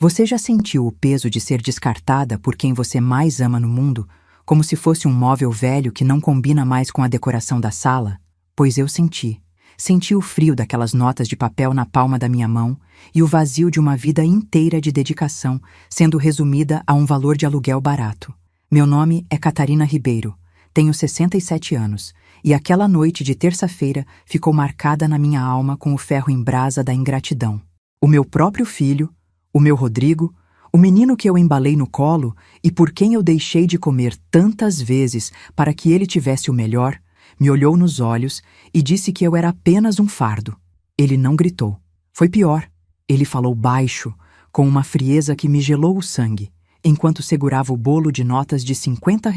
Você já sentiu o peso de ser descartada por quem você mais ama no mundo, como se fosse um móvel velho que não combina mais com a decoração da sala? Pois eu senti. Senti o frio daquelas notas de papel na palma da minha mão e o vazio de uma vida inteira de dedicação sendo resumida a um valor de aluguel barato. Meu nome é Catarina Ribeiro, tenho 67 anos e aquela noite de terça-feira ficou marcada na minha alma com o ferro em brasa da ingratidão. O meu próprio filho, o meu Rodrigo, o menino que eu embalei no colo e por quem eu deixei de comer tantas vezes para que ele tivesse o melhor, me olhou nos olhos e disse que eu era apenas um fardo. Ele não gritou. Foi pior. Ele falou baixo, com uma frieza que me gelou o sangue, enquanto segurava o bolo de notas de R$ 50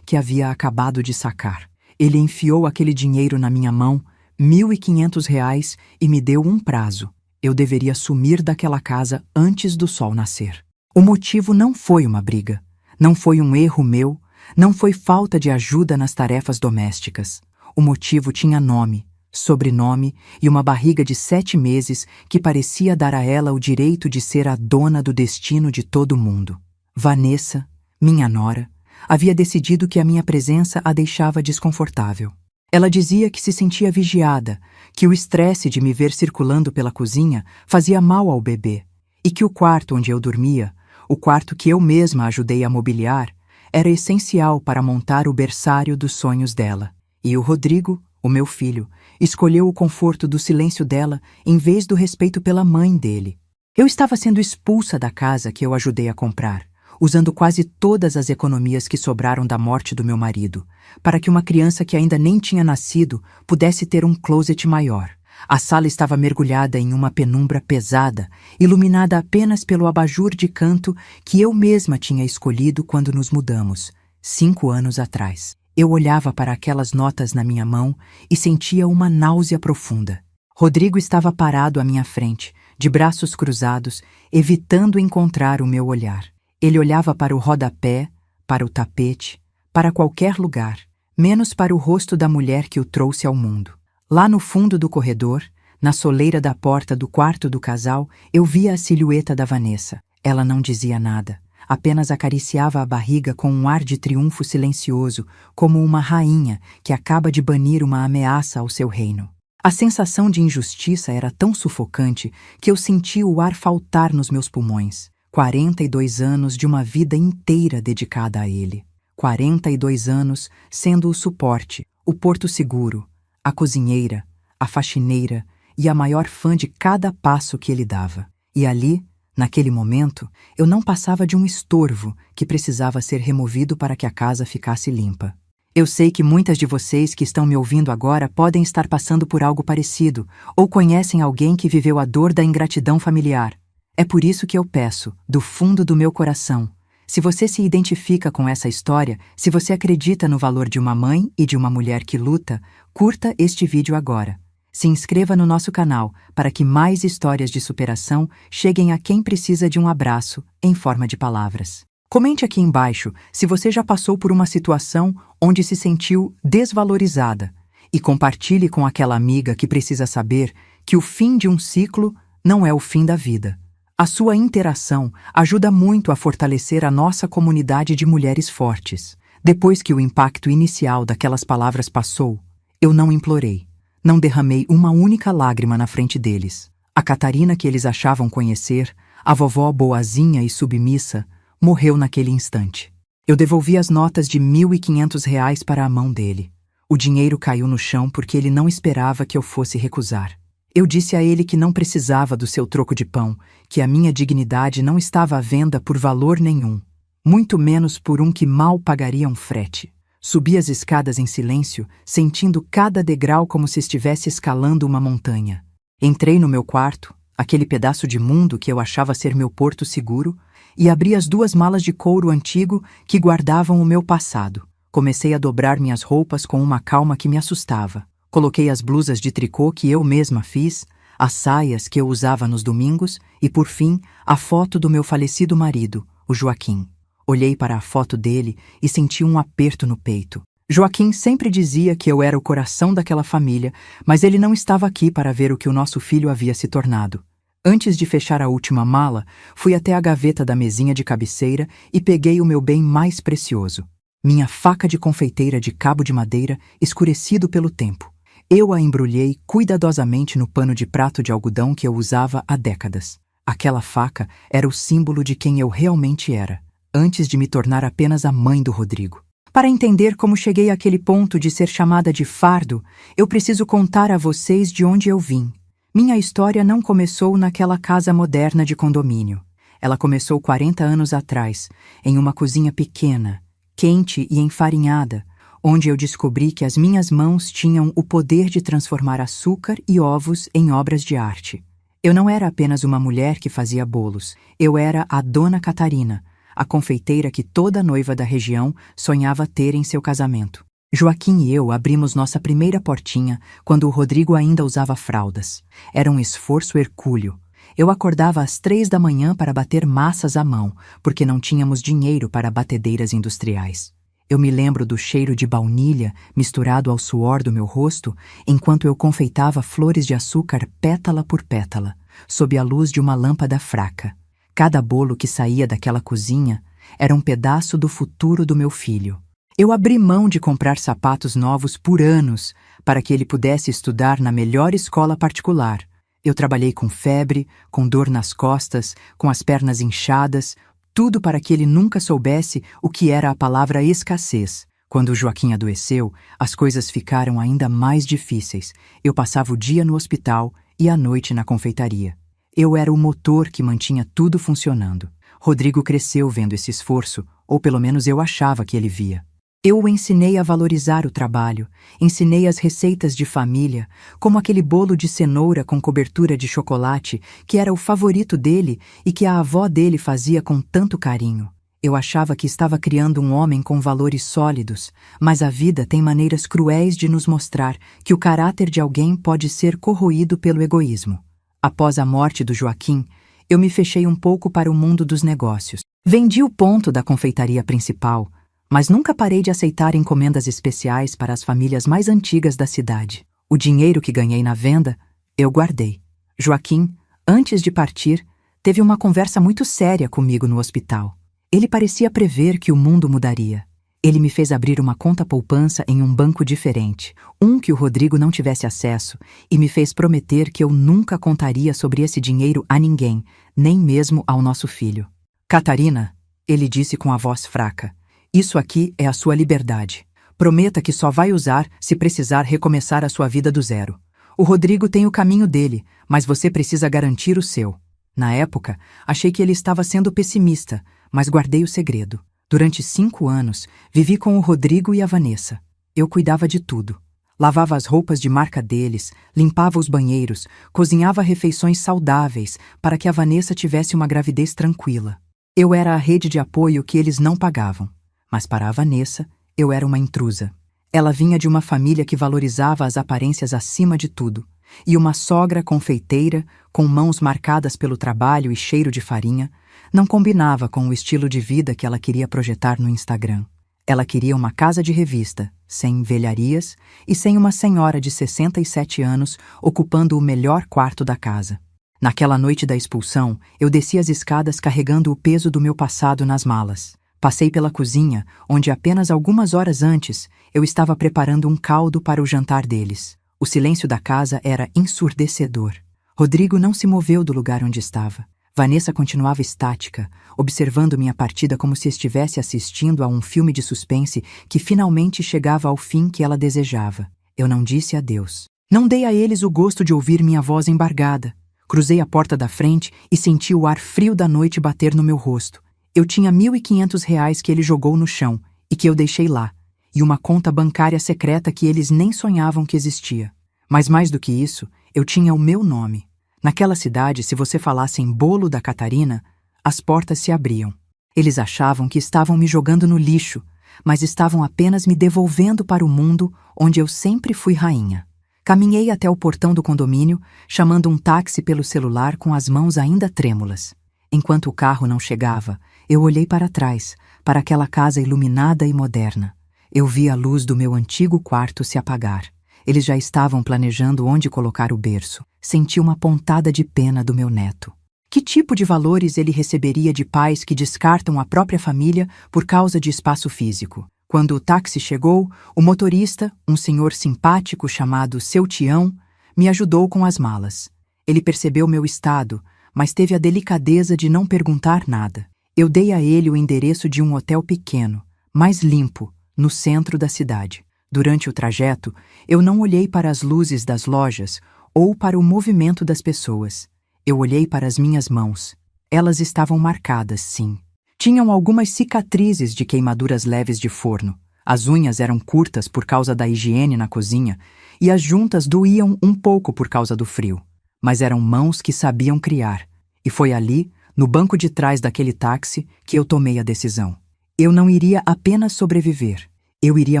que havia acabado de sacar. Ele enfiou aquele dinheiro na minha mão, R$ 1.500, e me deu um prazo. Eu deveria sumir daquela casa antes do sol nascer. O motivo não foi uma briga, não foi um erro meu, não foi falta de ajuda nas tarefas domésticas. O motivo tinha nome, sobrenome e uma barriga de 7 meses que parecia dar a ela o direito de ser a dona do destino de todo mundo. Vanessa, minha nora, havia decidido que a minha presença a deixava desconfortável. Ela dizia que se sentia vigiada, que o estresse de me ver circulando pela cozinha fazia mal ao bebê e que o quarto onde eu dormia, o quarto que eu mesma ajudei a mobiliar, era essencial para montar o berçário dos sonhos dela. E o Rodrigo, o meu filho, escolheu o conforto do silêncio dela em vez do respeito pela mãe dele. Eu estava sendo expulsa da casa que eu ajudei a comprar, usando quase todas as economias que sobraram da morte do meu marido, para que uma criança que ainda nem tinha nascido pudesse ter um closet maior. A sala estava mergulhada em uma penumbra pesada, iluminada apenas pelo abajur de canto que eu mesma tinha escolhido quando nos mudamos, 5 anos atrás. Eu olhava para aquelas notas na minha mão e sentia uma náusea profunda. Rodrigo estava parado à minha frente, de braços cruzados, evitando encontrar o meu olhar. Ele olhava para o rodapé, para o tapete, para qualquer lugar, menos para o rosto da mulher que o trouxe ao mundo. Lá no fundo do corredor, na soleira da porta do quarto do casal, eu via a silhueta da Vanessa. Ela não dizia nada, apenas acariciava a barriga com um ar de triunfo silencioso, como uma rainha que acaba de banir uma ameaça ao seu reino. A sensação de injustiça era tão sufocante que eu senti o ar faltar nos meus pulmões. 42 anos de uma vida inteira dedicada a ele. 42 anos sendo o suporte, o porto seguro, a cozinheira, a faxineira e a maior fã de cada passo que ele dava. E ali, naquele momento, eu não passava de um estorvo que precisava ser removido para que a casa ficasse limpa. Eu sei que muitas de vocês que estão me ouvindo agora podem estar passando por algo parecido ou conhecem alguém que viveu a dor da ingratidão familiar. É por isso que eu peço, do fundo do meu coração, se você se identifica com essa história, se você acredita no valor de uma mãe e de uma mulher que luta, curta este vídeo agora. Se inscreva no nosso canal para que mais histórias de superação cheguem a quem precisa de um abraço em forma de palavras. Comente aqui embaixo se você já passou por uma situação onde se sentiu desvalorizada e compartilhe com aquela amiga que precisa saber que o fim de um ciclo não é o fim da vida. A sua interação ajuda muito a fortalecer a nossa comunidade de mulheres fortes. Depois que o impacto inicial daquelas palavras passou, eu não implorei, não derramei uma única lágrima na frente deles. A Catarina que eles achavam conhecer, a vovó boazinha e submissa, morreu naquele instante. Eu devolvi as notas de R$ 1.500 para a mão dele. O dinheiro caiu no chão porque ele não esperava que eu fosse recusar. Eu disse a ele que não precisava do seu troco de pão, que a minha dignidade não estava à venda por valor nenhum, muito menos por um que mal pagaria um frete. Subi as escadas em silêncio, sentindo cada degrau como se estivesse escalando uma montanha. Entrei no meu quarto, aquele pedaço de mundo que eu achava ser meu porto seguro, e abri as 2 malas de couro antigo que guardavam o meu passado. Comecei a dobrar minhas roupas com uma calma que me assustava. Coloquei as blusas de tricô que eu mesma fiz, as saias que eu usava nos domingos e, por fim, a foto do meu falecido marido, o Joaquim. Olhei para a foto dele e senti um aperto no peito. Joaquim sempre dizia que eu era o coração daquela família, mas ele não estava aqui para ver o que o nosso filho havia se tornado. Antes de fechar a última mala, fui até a gaveta da mesinha de cabeceira e peguei o meu bem mais precioso, minha faca de confeiteira de cabo de madeira escurecido pelo tempo. Eu a embrulhei cuidadosamente no pano de prato de algodão que eu usava há décadas. Aquela faca era o símbolo de quem eu realmente era, antes de me tornar apenas a mãe do Rodrigo. Para entender como cheguei àquele ponto de ser chamada de fardo, eu preciso contar a vocês de onde eu vim. Minha história não começou naquela casa moderna de condomínio. Ela começou 40 anos atrás, em uma cozinha pequena, quente e enfarinhada, onde eu descobri que as minhas mãos tinham o poder de transformar açúcar e ovos em obras de arte. Eu não era apenas uma mulher que fazia bolos, eu era a Dona Catarina, a confeiteira que toda noiva da região sonhava ter em seu casamento. Joaquim e eu abrimos nossa primeira portinha quando o Rodrigo ainda usava fraldas. Era um esforço hercúleo. Eu acordava às 3 da manhã para bater massas à mão, porque não tínhamos dinheiro para batedeiras industriais. Eu me lembro do cheiro de baunilha misturado ao suor do meu rosto, enquanto eu confeitava flores de açúcar pétala por pétala, sob a luz de uma lâmpada fraca. Cada bolo que saía daquela cozinha era um pedaço do futuro do meu filho. Eu abri mão de comprar sapatos novos por anos para que ele pudesse estudar na melhor escola particular. Eu trabalhei com febre, com dor nas costas, com as pernas inchadas, tudo para que ele nunca soubesse o que era a palavra escassez. Quando o Joaquim adoeceu, as coisas ficaram ainda mais difíceis. Eu passava o dia no hospital e a noite na confeitaria. Eu era o motor que mantinha tudo funcionando. Rodrigo cresceu vendo esse esforço, ou pelo menos eu achava que ele via. Eu o ensinei a valorizar o trabalho, ensinei as receitas de família, como aquele bolo de cenoura com cobertura de chocolate, que era o favorito dele e que a avó dele fazia com tanto carinho. Eu achava que estava criando um homem com valores sólidos, mas a vida tem maneiras cruéis de nos mostrar que o caráter de alguém pode ser corroído pelo egoísmo. Após a morte do Joaquim, eu me fechei um pouco para o mundo dos negócios. Vendi o ponto da confeitaria principal, mas nunca parei de aceitar encomendas especiais para as famílias mais antigas da cidade. O dinheiro que ganhei na venda, eu guardei. Joaquim, antes de partir, teve uma conversa muito séria comigo no hospital. Ele parecia prever que o mundo mudaria. Ele me fez abrir uma conta poupança em um banco diferente, um que o Rodrigo não tivesse acesso, e me fez prometer que eu nunca contaria sobre esse dinheiro a ninguém, nem mesmo ao nosso filho. Catarina, ele disse com a voz fraca, isso aqui é a sua liberdade. Prometa que só vai usar se precisar recomeçar a sua vida do zero. O Rodrigo tem o caminho dele, mas você precisa garantir o seu. Na época, achei que ele estava sendo pessimista, mas guardei o segredo. Durante 5 anos, vivi com o Rodrigo e a Vanessa. Eu cuidava de tudo. Lavava as roupas de marca deles, limpava os banheiros, cozinhava refeições saudáveis para que a Vanessa tivesse uma gravidez tranquila. Eu era a rede de apoio que eles não pagavam. Mas para a Vanessa, eu era uma intrusa. Ela vinha de uma família que valorizava as aparências acima de tudo, e uma sogra confeiteira, com mãos marcadas pelo trabalho e cheiro de farinha, não combinava com o estilo de vida que ela queria projetar no Instagram. Ela queria uma casa de revista, sem velharias e sem uma senhora de 67 anos ocupando o melhor quarto da casa. Naquela noite da expulsão, eu desci as escadas carregando o peso do meu passado nas malas. Passei pela cozinha, onde apenas algumas horas antes eu estava preparando um caldo para o jantar deles. O silêncio da casa era ensurdecedor. Rodrigo não se moveu do lugar onde estava. Vanessa continuava estática, observando minha partida como se estivesse assistindo a um filme de suspense que finalmente chegava ao fim que ela desejava. Eu não disse adeus. Não dei a eles o gosto de ouvir minha voz embargada. Cruzei a porta da frente e senti o ar frio da noite bater no meu rosto. Eu tinha R$ 1.500 que ele jogou no chão e que eu deixei lá, e uma conta bancária secreta que eles nem sonhavam que existia. Mas mais do que isso, eu tinha o meu nome. Naquela cidade, se você falasse em bolo da Catarina, as portas se abriam. Eles achavam que estavam me jogando no lixo, mas estavam apenas me devolvendo para o mundo onde eu sempre fui rainha. Caminhei até o portão do condomínio, chamando um táxi pelo celular com as mãos ainda trêmulas. Enquanto o carro não chegava, eu olhei para trás, para aquela casa iluminada e moderna. Eu vi a luz do meu antigo quarto se apagar. Eles já estavam planejando onde colocar o berço. Senti uma pontada de pena do meu neto. Que tipo de valores ele receberia de pais que descartam a própria família por causa de espaço físico? Quando o táxi chegou, o motorista, um senhor simpático chamado Seu Tião, me ajudou com as malas. Ele percebeu meu estado, mas teve a delicadeza de não perguntar nada. Eu dei a ele o endereço de um hotel pequeno, mais limpo, no centro da cidade. Durante o trajeto, eu não olhei para as luzes das lojas ou para o movimento das pessoas. Eu olhei para as minhas mãos. Elas estavam marcadas, sim. Tinham algumas cicatrizes de queimaduras leves de forno. As unhas eram curtas por causa da higiene na cozinha e as juntas doíam um pouco por causa do frio. Mas eram mãos que sabiam criar. E foi ali, no banco de trás daquele táxi, que eu tomei a decisão. Eu não iria apenas sobreviver. Eu iria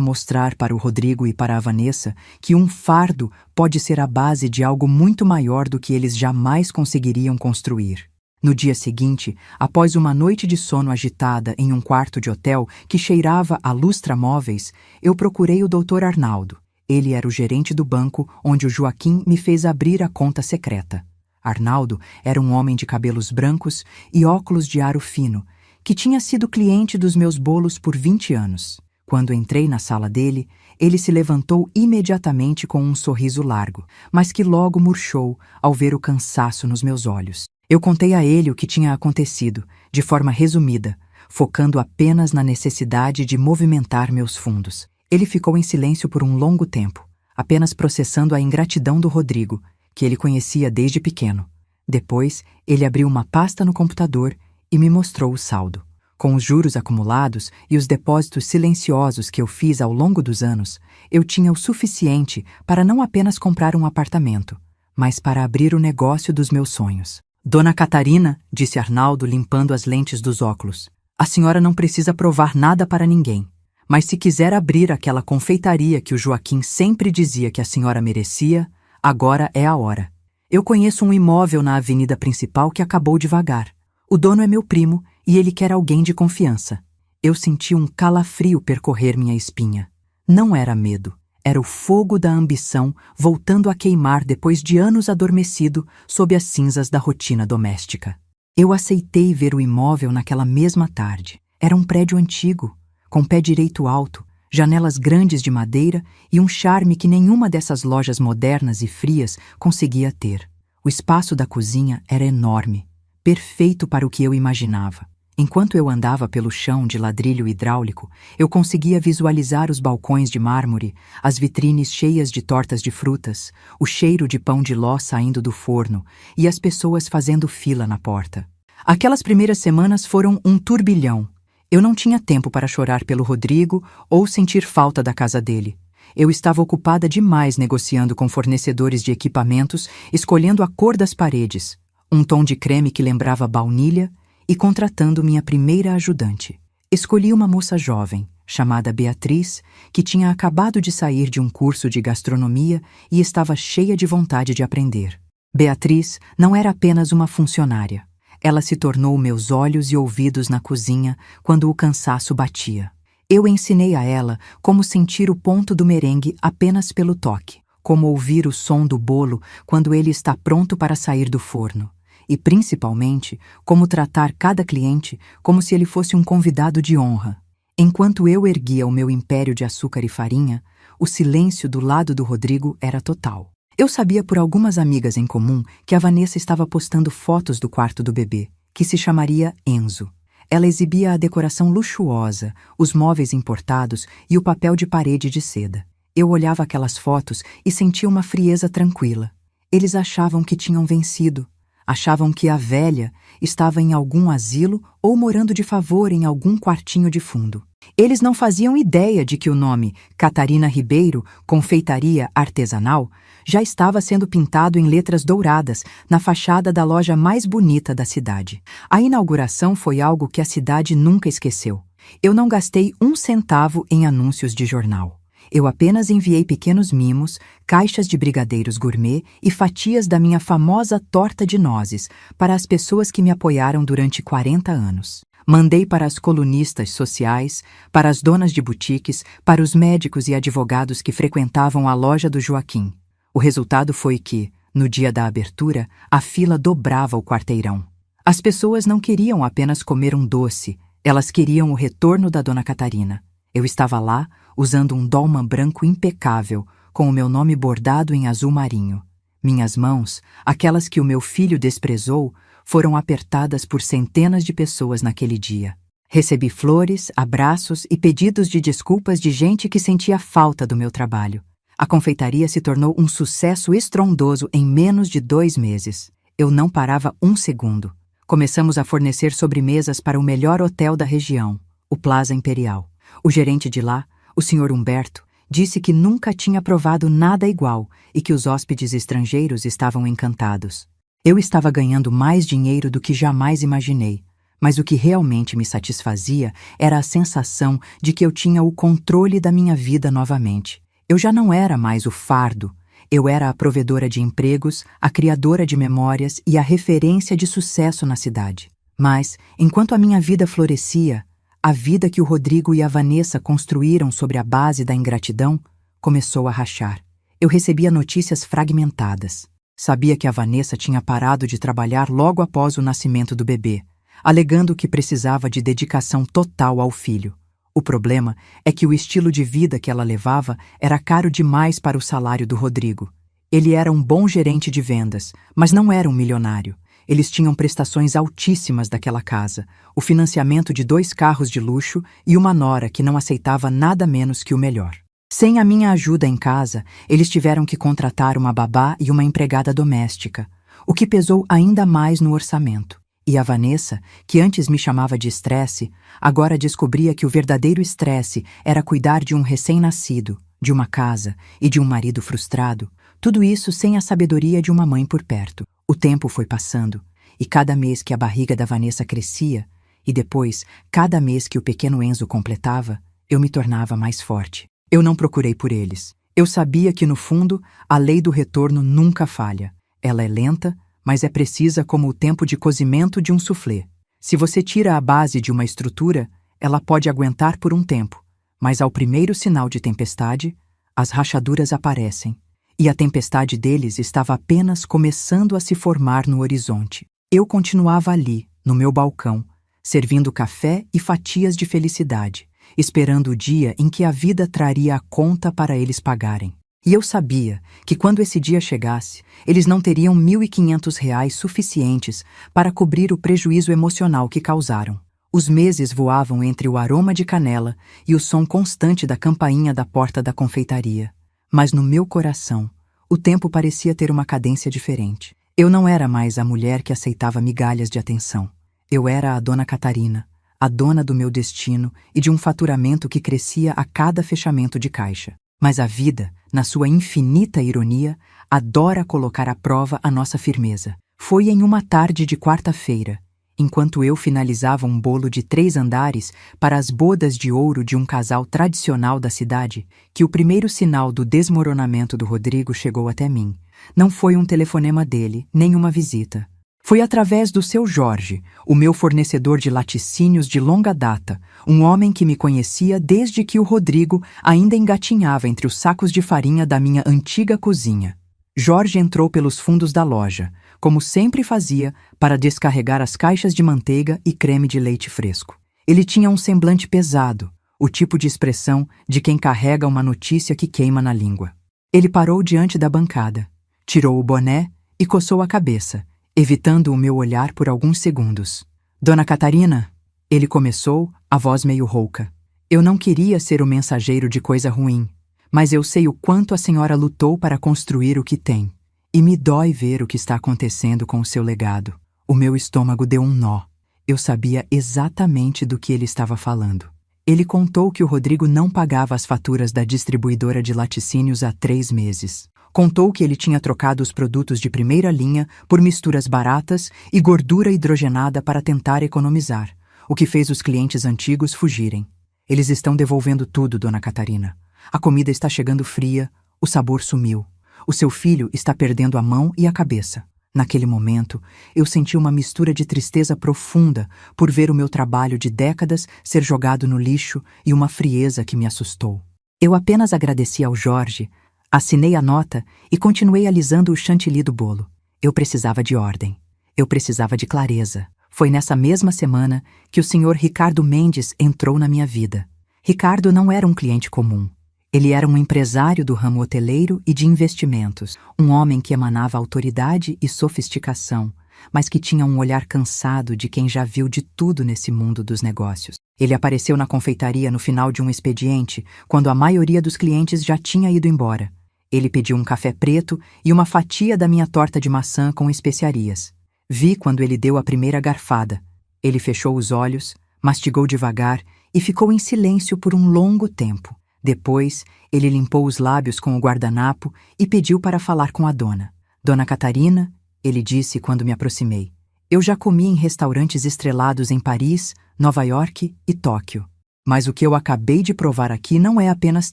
mostrar para o Rodrigo e para a Vanessa que um fardo pode ser a base de algo muito maior do que eles jamais conseguiriam construir. No dia seguinte, após uma noite de sono agitada em um quarto de hotel que cheirava a lustramóveis, eu procurei o Dr. Arnaldo. Ele era o gerente do banco onde o Joaquim me fez abrir a conta secreta. Arnaldo era um homem de cabelos brancos e óculos de aro fino, que tinha sido cliente dos meus bolos por 20 anos. Quando entrei na sala dele, ele se levantou imediatamente com um sorriso largo, mas que logo murchou ao ver o cansaço nos meus olhos. Eu contei a ele o que tinha acontecido, de forma resumida, focando apenas na necessidade de movimentar meus fundos. Ele ficou em silêncio por um longo tempo, apenas processando a ingratidão do Rodrigo, que ele conhecia desde pequeno. Depois, ele abriu uma pasta no computador e me mostrou o saldo. Com os juros acumulados e os depósitos silenciosos que eu fiz ao longo dos anos, eu tinha o suficiente para não apenas comprar um apartamento, mas para abrir o negócio dos meus sonhos. Dona Catarina, disse Arnaldo limpando as lentes dos óculos, a senhora não precisa provar nada para ninguém, mas se quiser abrir aquela confeitaria que o Joaquim sempre dizia que a senhora merecia, agora é a hora. Eu conheço um imóvel na avenida principal que acabou de vagar. O dono é meu primo e ele quer alguém de confiança. Eu senti um calafrio percorrer minha espinha. Não era medo, era o fogo da ambição voltando a queimar depois de anos adormecido sob as cinzas da rotina doméstica. Eu aceitei ver o imóvel naquela mesma tarde. Era um prédio antigo, com pé direito alto, janelas grandes de madeira e um charme que nenhuma dessas lojas modernas e frias conseguia ter. O espaço da cozinha era enorme, perfeito para o que eu imaginava. Enquanto eu andava pelo chão de ladrilho hidráulico, eu conseguia visualizar os balcões de mármore, as vitrines cheias de tortas de frutas, o cheiro de pão de ló saindo do forno e as pessoas fazendo fila na porta. Aquelas primeiras semanas foram um turbilhão. Eu não tinha tempo para chorar pelo Rodrigo ou sentir falta da casa dele. Eu estava ocupada demais negociando com fornecedores de equipamentos, escolhendo a cor das paredes, um tom de creme que lembrava baunilha, e contratando minha primeira ajudante. Escolhi uma moça jovem, chamada Beatriz, que tinha acabado de sair de um curso de gastronomia e estava cheia de vontade de aprender. Beatriz não era apenas uma funcionária. Ela se tornou meus olhos e ouvidos na cozinha quando o cansaço batia. Eu ensinei a ela como sentir o ponto do merengue apenas pelo toque, como ouvir o som do bolo quando ele está pronto para sair do forno. E, principalmente, como tratar cada cliente como se ele fosse um convidado de honra. Enquanto eu erguia o meu império de açúcar e farinha, o silêncio do lado do Rodrigo era total. Eu sabia por algumas amigas em comum que a Vanessa estava postando fotos do quarto do bebê, que se chamaria Enzo. Ela exibia a decoração luxuosa, os móveis importados e o papel de parede de seda. Eu olhava aquelas fotos e sentia uma frieza tranquila. Eles achavam que tinham vencido. Achavam que a velha estava em algum asilo ou morando de favor em algum quartinho de fundo. Eles não faziam ideia de que o nome Catarina Ribeiro, confeitaria artesanal, já estava sendo pintado em letras douradas na fachada da loja mais bonita da cidade. A inauguração foi algo que a cidade nunca esqueceu. Eu não gastei um centavo em anúncios de jornal. Eu apenas enviei pequenos mimos, caixas de brigadeiros gourmet e fatias da minha famosa torta de nozes para as pessoas que me apoiaram durante 40 anos. Mandei para as colunistas sociais, para as donas de boutiques, para os médicos e advogados que frequentavam a loja do Joaquim. O resultado foi que, no dia da abertura, a fila dobrava o quarteirão. As pessoas não queriam apenas comer um doce, elas queriam o retorno da Dona Catarina. Eu estava lá, usando um dolman branco impecável, com o meu nome bordado em azul marinho. Minhas mãos, aquelas que o meu filho desprezou, foram apertadas por centenas de pessoas naquele dia. Recebi flores, abraços e pedidos de desculpas de gente que sentia falta do meu trabalho. A confeitaria se tornou um sucesso estrondoso em menos de 2 meses. Eu não parava um segundo. Começamos a fornecer sobremesas para o melhor hotel da região, o Plaza Imperial. O gerente de lá, o Sr. Humberto, disse que nunca tinha provado nada igual e que os hóspedes estrangeiros estavam encantados. Eu estava ganhando mais dinheiro do que jamais imaginei, mas o que realmente me satisfazia era a sensação de que eu tinha o controle da minha vida novamente. Eu já não era mais o fardo, eu era a provedora de empregos, a criadora de memórias e a referência de sucesso na cidade. Mas, enquanto a minha vida florescia, a vida que o Rodrigo e a Vanessa construíram sobre a base da ingratidão começou a rachar. Eu recebia notícias fragmentadas. Sabia que a Vanessa tinha parado de trabalhar logo após o nascimento do bebê, alegando que precisava de dedicação total ao filho. O problema é que o estilo de vida que ela levava era caro demais para o salário do Rodrigo. Ele era um bom gerente de vendas, mas não era um milionário. Eles tinham prestações altíssimas daquela casa, o financiamento de 2 carros de luxo e uma nora que não aceitava nada menos que o melhor. Sem a minha ajuda em casa, eles tiveram que contratar uma babá e uma empregada doméstica, o que pesou ainda mais no orçamento. E a Vanessa, que antes me chamava de estresse, agora descobria que o verdadeiro estresse era cuidar de um recém-nascido, de uma casa e de um marido frustrado, tudo isso sem a sabedoria de uma mãe por perto. O tempo foi passando, e cada mês que a barriga da Vanessa crescia, e depois, cada mês que o pequeno Enzo completava, eu me tornava mais forte. Eu não procurei por eles. Eu sabia que, no fundo, a lei do retorno nunca falha. Ela é lenta, mas é precisa como o tempo de cozimento de um soufflé. Se você tira a base de uma estrutura, ela pode aguentar por um tempo, mas ao primeiro sinal de tempestade, as rachaduras aparecem, e a tempestade deles estava apenas começando a se formar no horizonte. Eu continuava ali, no meu balcão, servindo café e fatias de felicidade, esperando o dia em que a vida traria a conta para eles pagarem. E eu sabia que quando esse dia chegasse, eles não teriam R$ 1.500 suficientes para cobrir o prejuízo emocional que causaram. Os meses voavam entre o aroma de canela e o som constante da campainha da porta da confeitaria. Mas no meu coração, o tempo parecia ter uma cadência diferente. Eu não era mais a mulher que aceitava migalhas de atenção. Eu era a Dona Catarina, a dona do meu destino e de um faturamento que crescia a cada fechamento de caixa. Mas a vida, na sua infinita ironia, adora colocar à prova a nossa firmeza. Foi em uma tarde de quarta-feira, enquanto eu finalizava um bolo de 3 andares para as bodas de ouro de um casal tradicional da cidade, que o primeiro sinal do desmoronamento do Rodrigo chegou até mim. Não foi um telefonema dele, nem uma visita. Foi através do seu Jorge, o meu fornecedor de laticínios de longa data, um homem que me conhecia desde que o Rodrigo ainda engatinhava entre os sacos de farinha da minha antiga cozinha. Jorge entrou pelos fundos da loja, como sempre fazia, para descarregar as caixas de manteiga e creme de leite fresco. Ele tinha um semblante pesado, o tipo de expressão de quem carrega uma notícia que queima na língua. Ele parou diante da bancada, tirou o boné e coçou a cabeça, evitando o meu olhar por alguns segundos. Dona Catarina, ele começou, a voz meio rouca. Eu não queria ser o mensageiro de coisa ruim, mas eu sei o quanto a senhora lutou para construir o que tem. E me dói ver o que está acontecendo com o seu legado. O meu estômago deu um nó. Eu sabia exatamente do que ele estava falando. Ele contou que o Rodrigo não pagava as faturas da distribuidora de laticínios há 3 meses. Contou que ele tinha trocado os produtos de primeira linha por misturas baratas e gordura hidrogenada para tentar economizar, o que fez os clientes antigos fugirem. Eles estão devolvendo tudo, Dona Catarina. A comida está chegando fria, o sabor sumiu. O seu filho está perdendo a mão e a cabeça. Naquele momento, eu senti uma mistura de tristeza profunda por ver o meu trabalho de décadas ser jogado no lixo e uma frieza que me assustou. Eu apenas agradeci ao Jorge, assinei a nota e continuei alisando o chantilly do bolo. Eu precisava de ordem. Eu precisava de clareza. Foi nessa mesma semana que o senhor Ricardo Mendes entrou na minha vida. Ricardo não era um cliente comum. Ele era um empresário do ramo hoteleiro e de investimentos, um homem que emanava autoridade e sofisticação, mas que tinha um olhar cansado de quem já viu de tudo nesse mundo dos negócios. Ele apareceu na confeitaria no final de um expediente, quando a maioria dos clientes já tinha ido embora. Ele pediu um café preto e uma fatia da minha torta de maçã com especiarias. Vi quando ele deu a primeira garfada. Ele fechou os olhos, mastigou devagar e ficou em silêncio por um longo tempo. Depois, ele limpou os lábios com o guardanapo e pediu para falar com a dona. Dona Catarina, ele disse quando me aproximei. Eu já comi em restaurantes estrelados em Paris, Nova York e Tóquio. Mas o que eu acabei de provar aqui não é apenas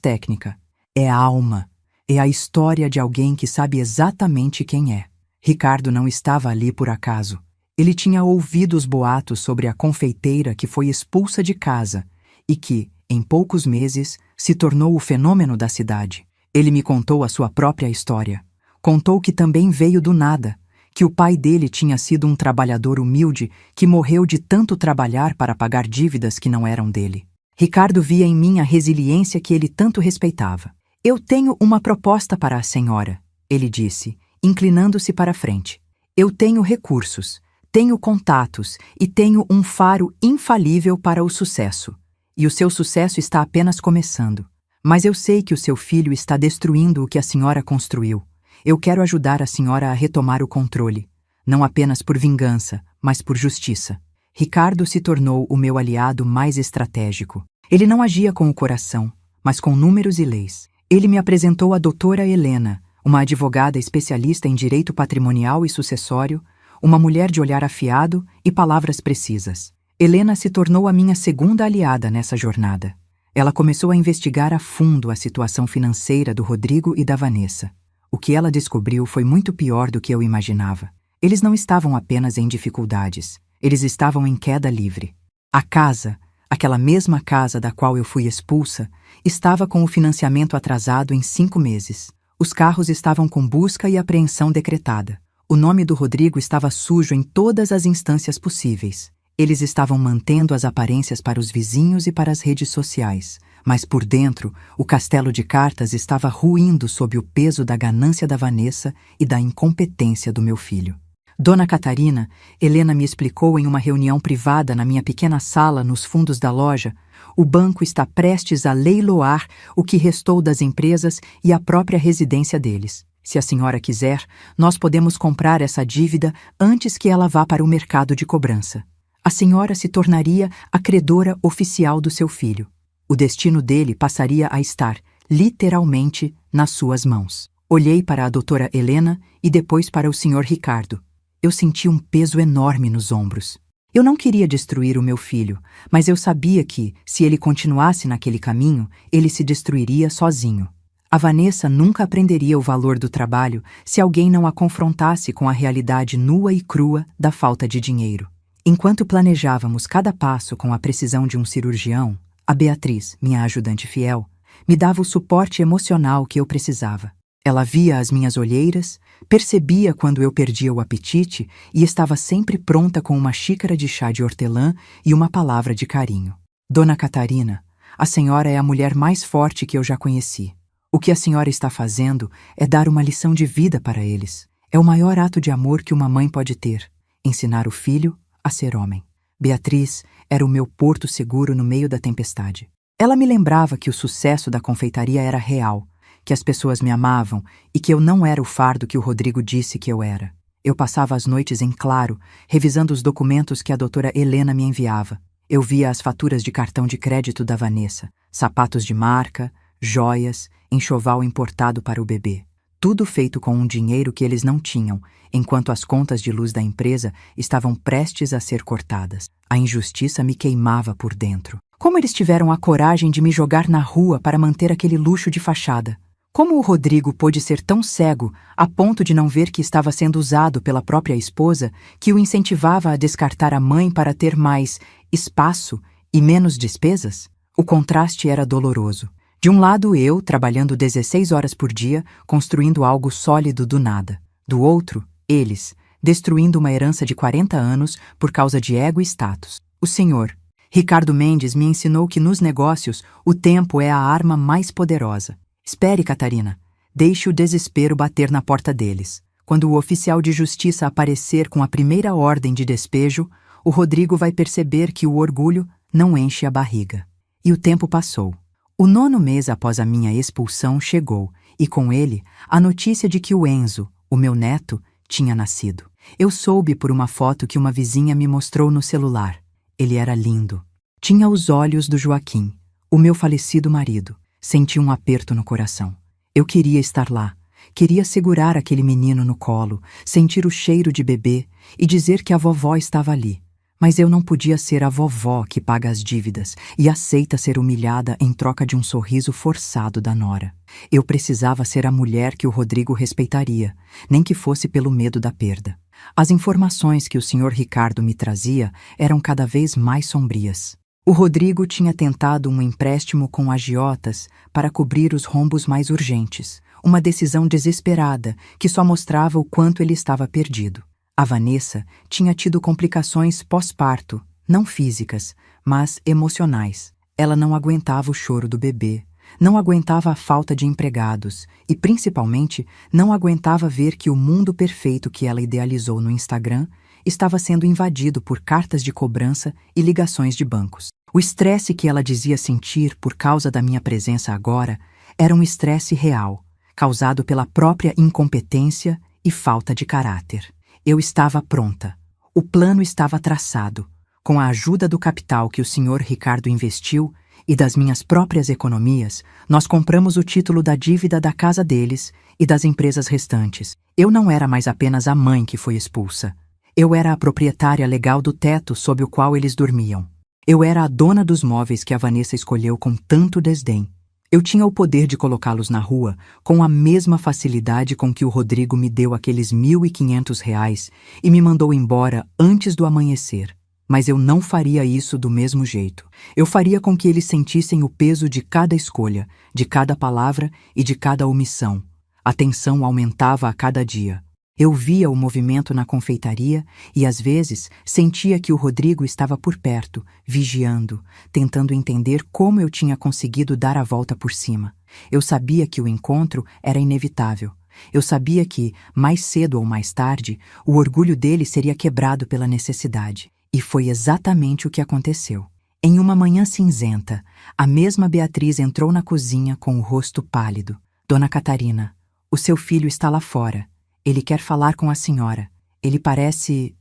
técnica. É a alma. É a história de alguém que sabe exatamente quem é. Ricardo não estava ali por acaso. Ele tinha ouvido os boatos sobre a confeiteira que foi expulsa de casa e que, em poucos meses, se tornou o fenômeno da cidade. Ele me contou a sua própria história. Contou que também veio do nada, que o pai dele tinha sido um trabalhador humilde que morreu de tanto trabalhar para pagar dívidas que não eram dele. Ricardo via em mim a resiliência que ele tanto respeitava. Eu tenho uma proposta para a senhora, ele disse, inclinando-se para a frente. Eu tenho recursos, tenho contatos e tenho um faro infalível para o sucesso. E o seu sucesso está apenas começando. Mas eu sei que o seu filho está destruindo o que a senhora construiu. Eu quero ajudar a senhora a retomar o controle, não apenas por vingança, mas por justiça. Ricardo se tornou o meu aliado mais estratégico. Ele não agia com o coração, mas com números e leis. Ele me apresentou a doutora Helena, uma advogada especialista em direito patrimonial e sucessório, uma mulher de olhar afiado e palavras precisas. Helena se tornou a minha segunda aliada nessa jornada. Ela começou a investigar a fundo a situação financeira do Rodrigo e da Vanessa. O que ela descobriu foi muito pior do que eu imaginava. Eles não estavam apenas em dificuldades, eles estavam em queda livre. A casa, aquela mesma casa da qual eu fui expulsa, estava com o financiamento atrasado em 5 meses. Os carros estavam com busca e apreensão decretada. O nome do Rodrigo estava sujo em todas as instâncias possíveis. Eles estavam mantendo as aparências para os vizinhos e para as redes sociais, mas por dentro, o castelo de cartas estava ruindo sob o peso da ganância da Vanessa e da incompetência do meu filho. Dona Catarina, Helena me explicou em uma reunião privada na minha pequena sala nos fundos da loja, o banco está prestes a leiloar o que restou das empresas e a própria residência deles. Se a senhora quiser, nós podemos comprar essa dívida antes que ela vá para o mercado de cobrança. A senhora se tornaria a credora oficial do seu filho. O destino dele passaria a estar, literalmente, nas suas mãos. Olhei para a doutora Helena e depois para o senhor Ricardo. Eu senti um peso enorme nos ombros. Eu não queria destruir o meu filho, mas eu sabia que, se ele continuasse naquele caminho, ele se destruiria sozinho. A Vanessa nunca aprenderia o valor do trabalho se alguém não a confrontasse com a realidade nua e crua da falta de dinheiro. Enquanto planejávamos cada passo com a precisão de um cirurgião, a Beatriz, minha ajudante fiel, me dava o suporte emocional que eu precisava. Ela via as minhas olheiras, percebia quando eu perdia o apetite e estava sempre pronta com uma xícara de chá de hortelã e uma palavra de carinho. Dona Catarina, a senhora é a mulher mais forte que eu já conheci. O que a senhora está fazendo é dar uma lição de vida para eles. É o maior ato de amor que uma mãe pode ter, ensinar o filho a ser homem. Beatriz era o meu porto seguro no meio da tempestade. Ela me lembrava que o sucesso da confeitaria era real, que as pessoas me amavam e que eu não era o fardo que o Rodrigo disse que eu era. Eu passava as noites em claro, revisando os documentos que a doutora Helena me enviava. Eu via as faturas de cartão de crédito da Vanessa, sapatos de marca, joias, enxoval importado para o bebê. tudo feito com um dinheiro que eles não tinham, enquanto as contas de luz da empresa estavam prestes a ser cortadas. A injustiça me queimava por dentro. Como eles tiveram a coragem de me jogar na rua para manter aquele luxo de fachada? Como o Rodrigo pôde ser tão cego a ponto de não ver que estava sendo usado pela própria esposa, que o incentivava a descartar a mãe para ter mais espaço e menos despesas? O contraste era doloroso. De um lado eu, trabalhando 16 horas por dia, construindo algo sólido do nada. Do outro, eles, destruindo uma herança de 40 anos por causa de ego e status. O senhor Ricardo Mendes me ensinou que nos negócios o tempo é a arma mais poderosa. Espere, Catarina. Deixe o desespero bater na porta deles. Quando o oficial de justiça aparecer com a primeira ordem de despejo, o Rodrigo vai perceber que o orgulho não enche a barriga. E o tempo passou. O 9º mês após a minha expulsão chegou, e com ele a notícia de que o Enzo, o meu neto, tinha nascido. Eu soube por uma foto que uma vizinha me mostrou no celular. Ele era lindo. Tinha os olhos do Joaquim, o meu falecido marido. Senti um aperto no coração. Eu queria estar lá. Queria segurar aquele menino no colo, sentir o cheiro de bebê e dizer que a vovó estava ali. Mas eu não podia ser a vovó que paga as dívidas e aceita ser humilhada em troca de um sorriso forçado da nora. Eu precisava ser a mulher que o Rodrigo respeitaria, nem que fosse pelo medo da perda. As informações que o Sr. Ricardo me trazia eram cada vez mais sombrias. O Rodrigo tinha tentado um empréstimo com agiotas para cobrir os rombos mais urgentes, uma decisão desesperada que só mostrava o quanto ele estava perdido. A Vanessa tinha tido complicações pós-parto, não físicas, mas emocionais. Ela não aguentava o choro do bebê, não aguentava a falta de empregados e, principalmente, não aguentava ver que o mundo perfeito que ela idealizou no Instagram estava sendo invadido por cartas de cobrança e ligações de bancos. O estresse que ela dizia sentir por causa da minha presença agora era um estresse real, causado pela própria incompetência e falta de caráter. Eu estava pronta. O plano estava traçado. Com a ajuda do capital que o Sr. Ricardo investiu e das minhas próprias economias, nós compramos o título da dívida da casa deles e das empresas restantes. Eu não era mais apenas a mãe que foi expulsa. Eu era a proprietária legal do teto sob o qual eles dormiam. Eu era a dona dos móveis que a Vanessa escolheu com tanto desdém. Eu tinha o poder de colocá-los na rua com a mesma facilidade com que o Rodrigo me deu aqueles R$ 1.500 e me mandou embora antes do amanhecer. Mas eu não faria isso do mesmo jeito. Eu faria com que eles sentissem o peso de cada escolha, de cada palavra e de cada omissão. A tensão aumentava a cada dia. Eu via o movimento na confeitaria e, às vezes, sentia que o Rodrigo estava por perto, vigiando, tentando entender como eu tinha conseguido dar a volta por cima. Eu sabia que o encontro era inevitável. Eu sabia que, mais cedo ou mais tarde, o orgulho dele seria quebrado pela necessidade. E foi exatamente o que aconteceu. Em uma manhã cinzenta, a mesma Beatriz entrou na cozinha com o rosto pálido. Dona Catarina, o seu filho está lá fora. Ele quer falar com a senhora. Ele parece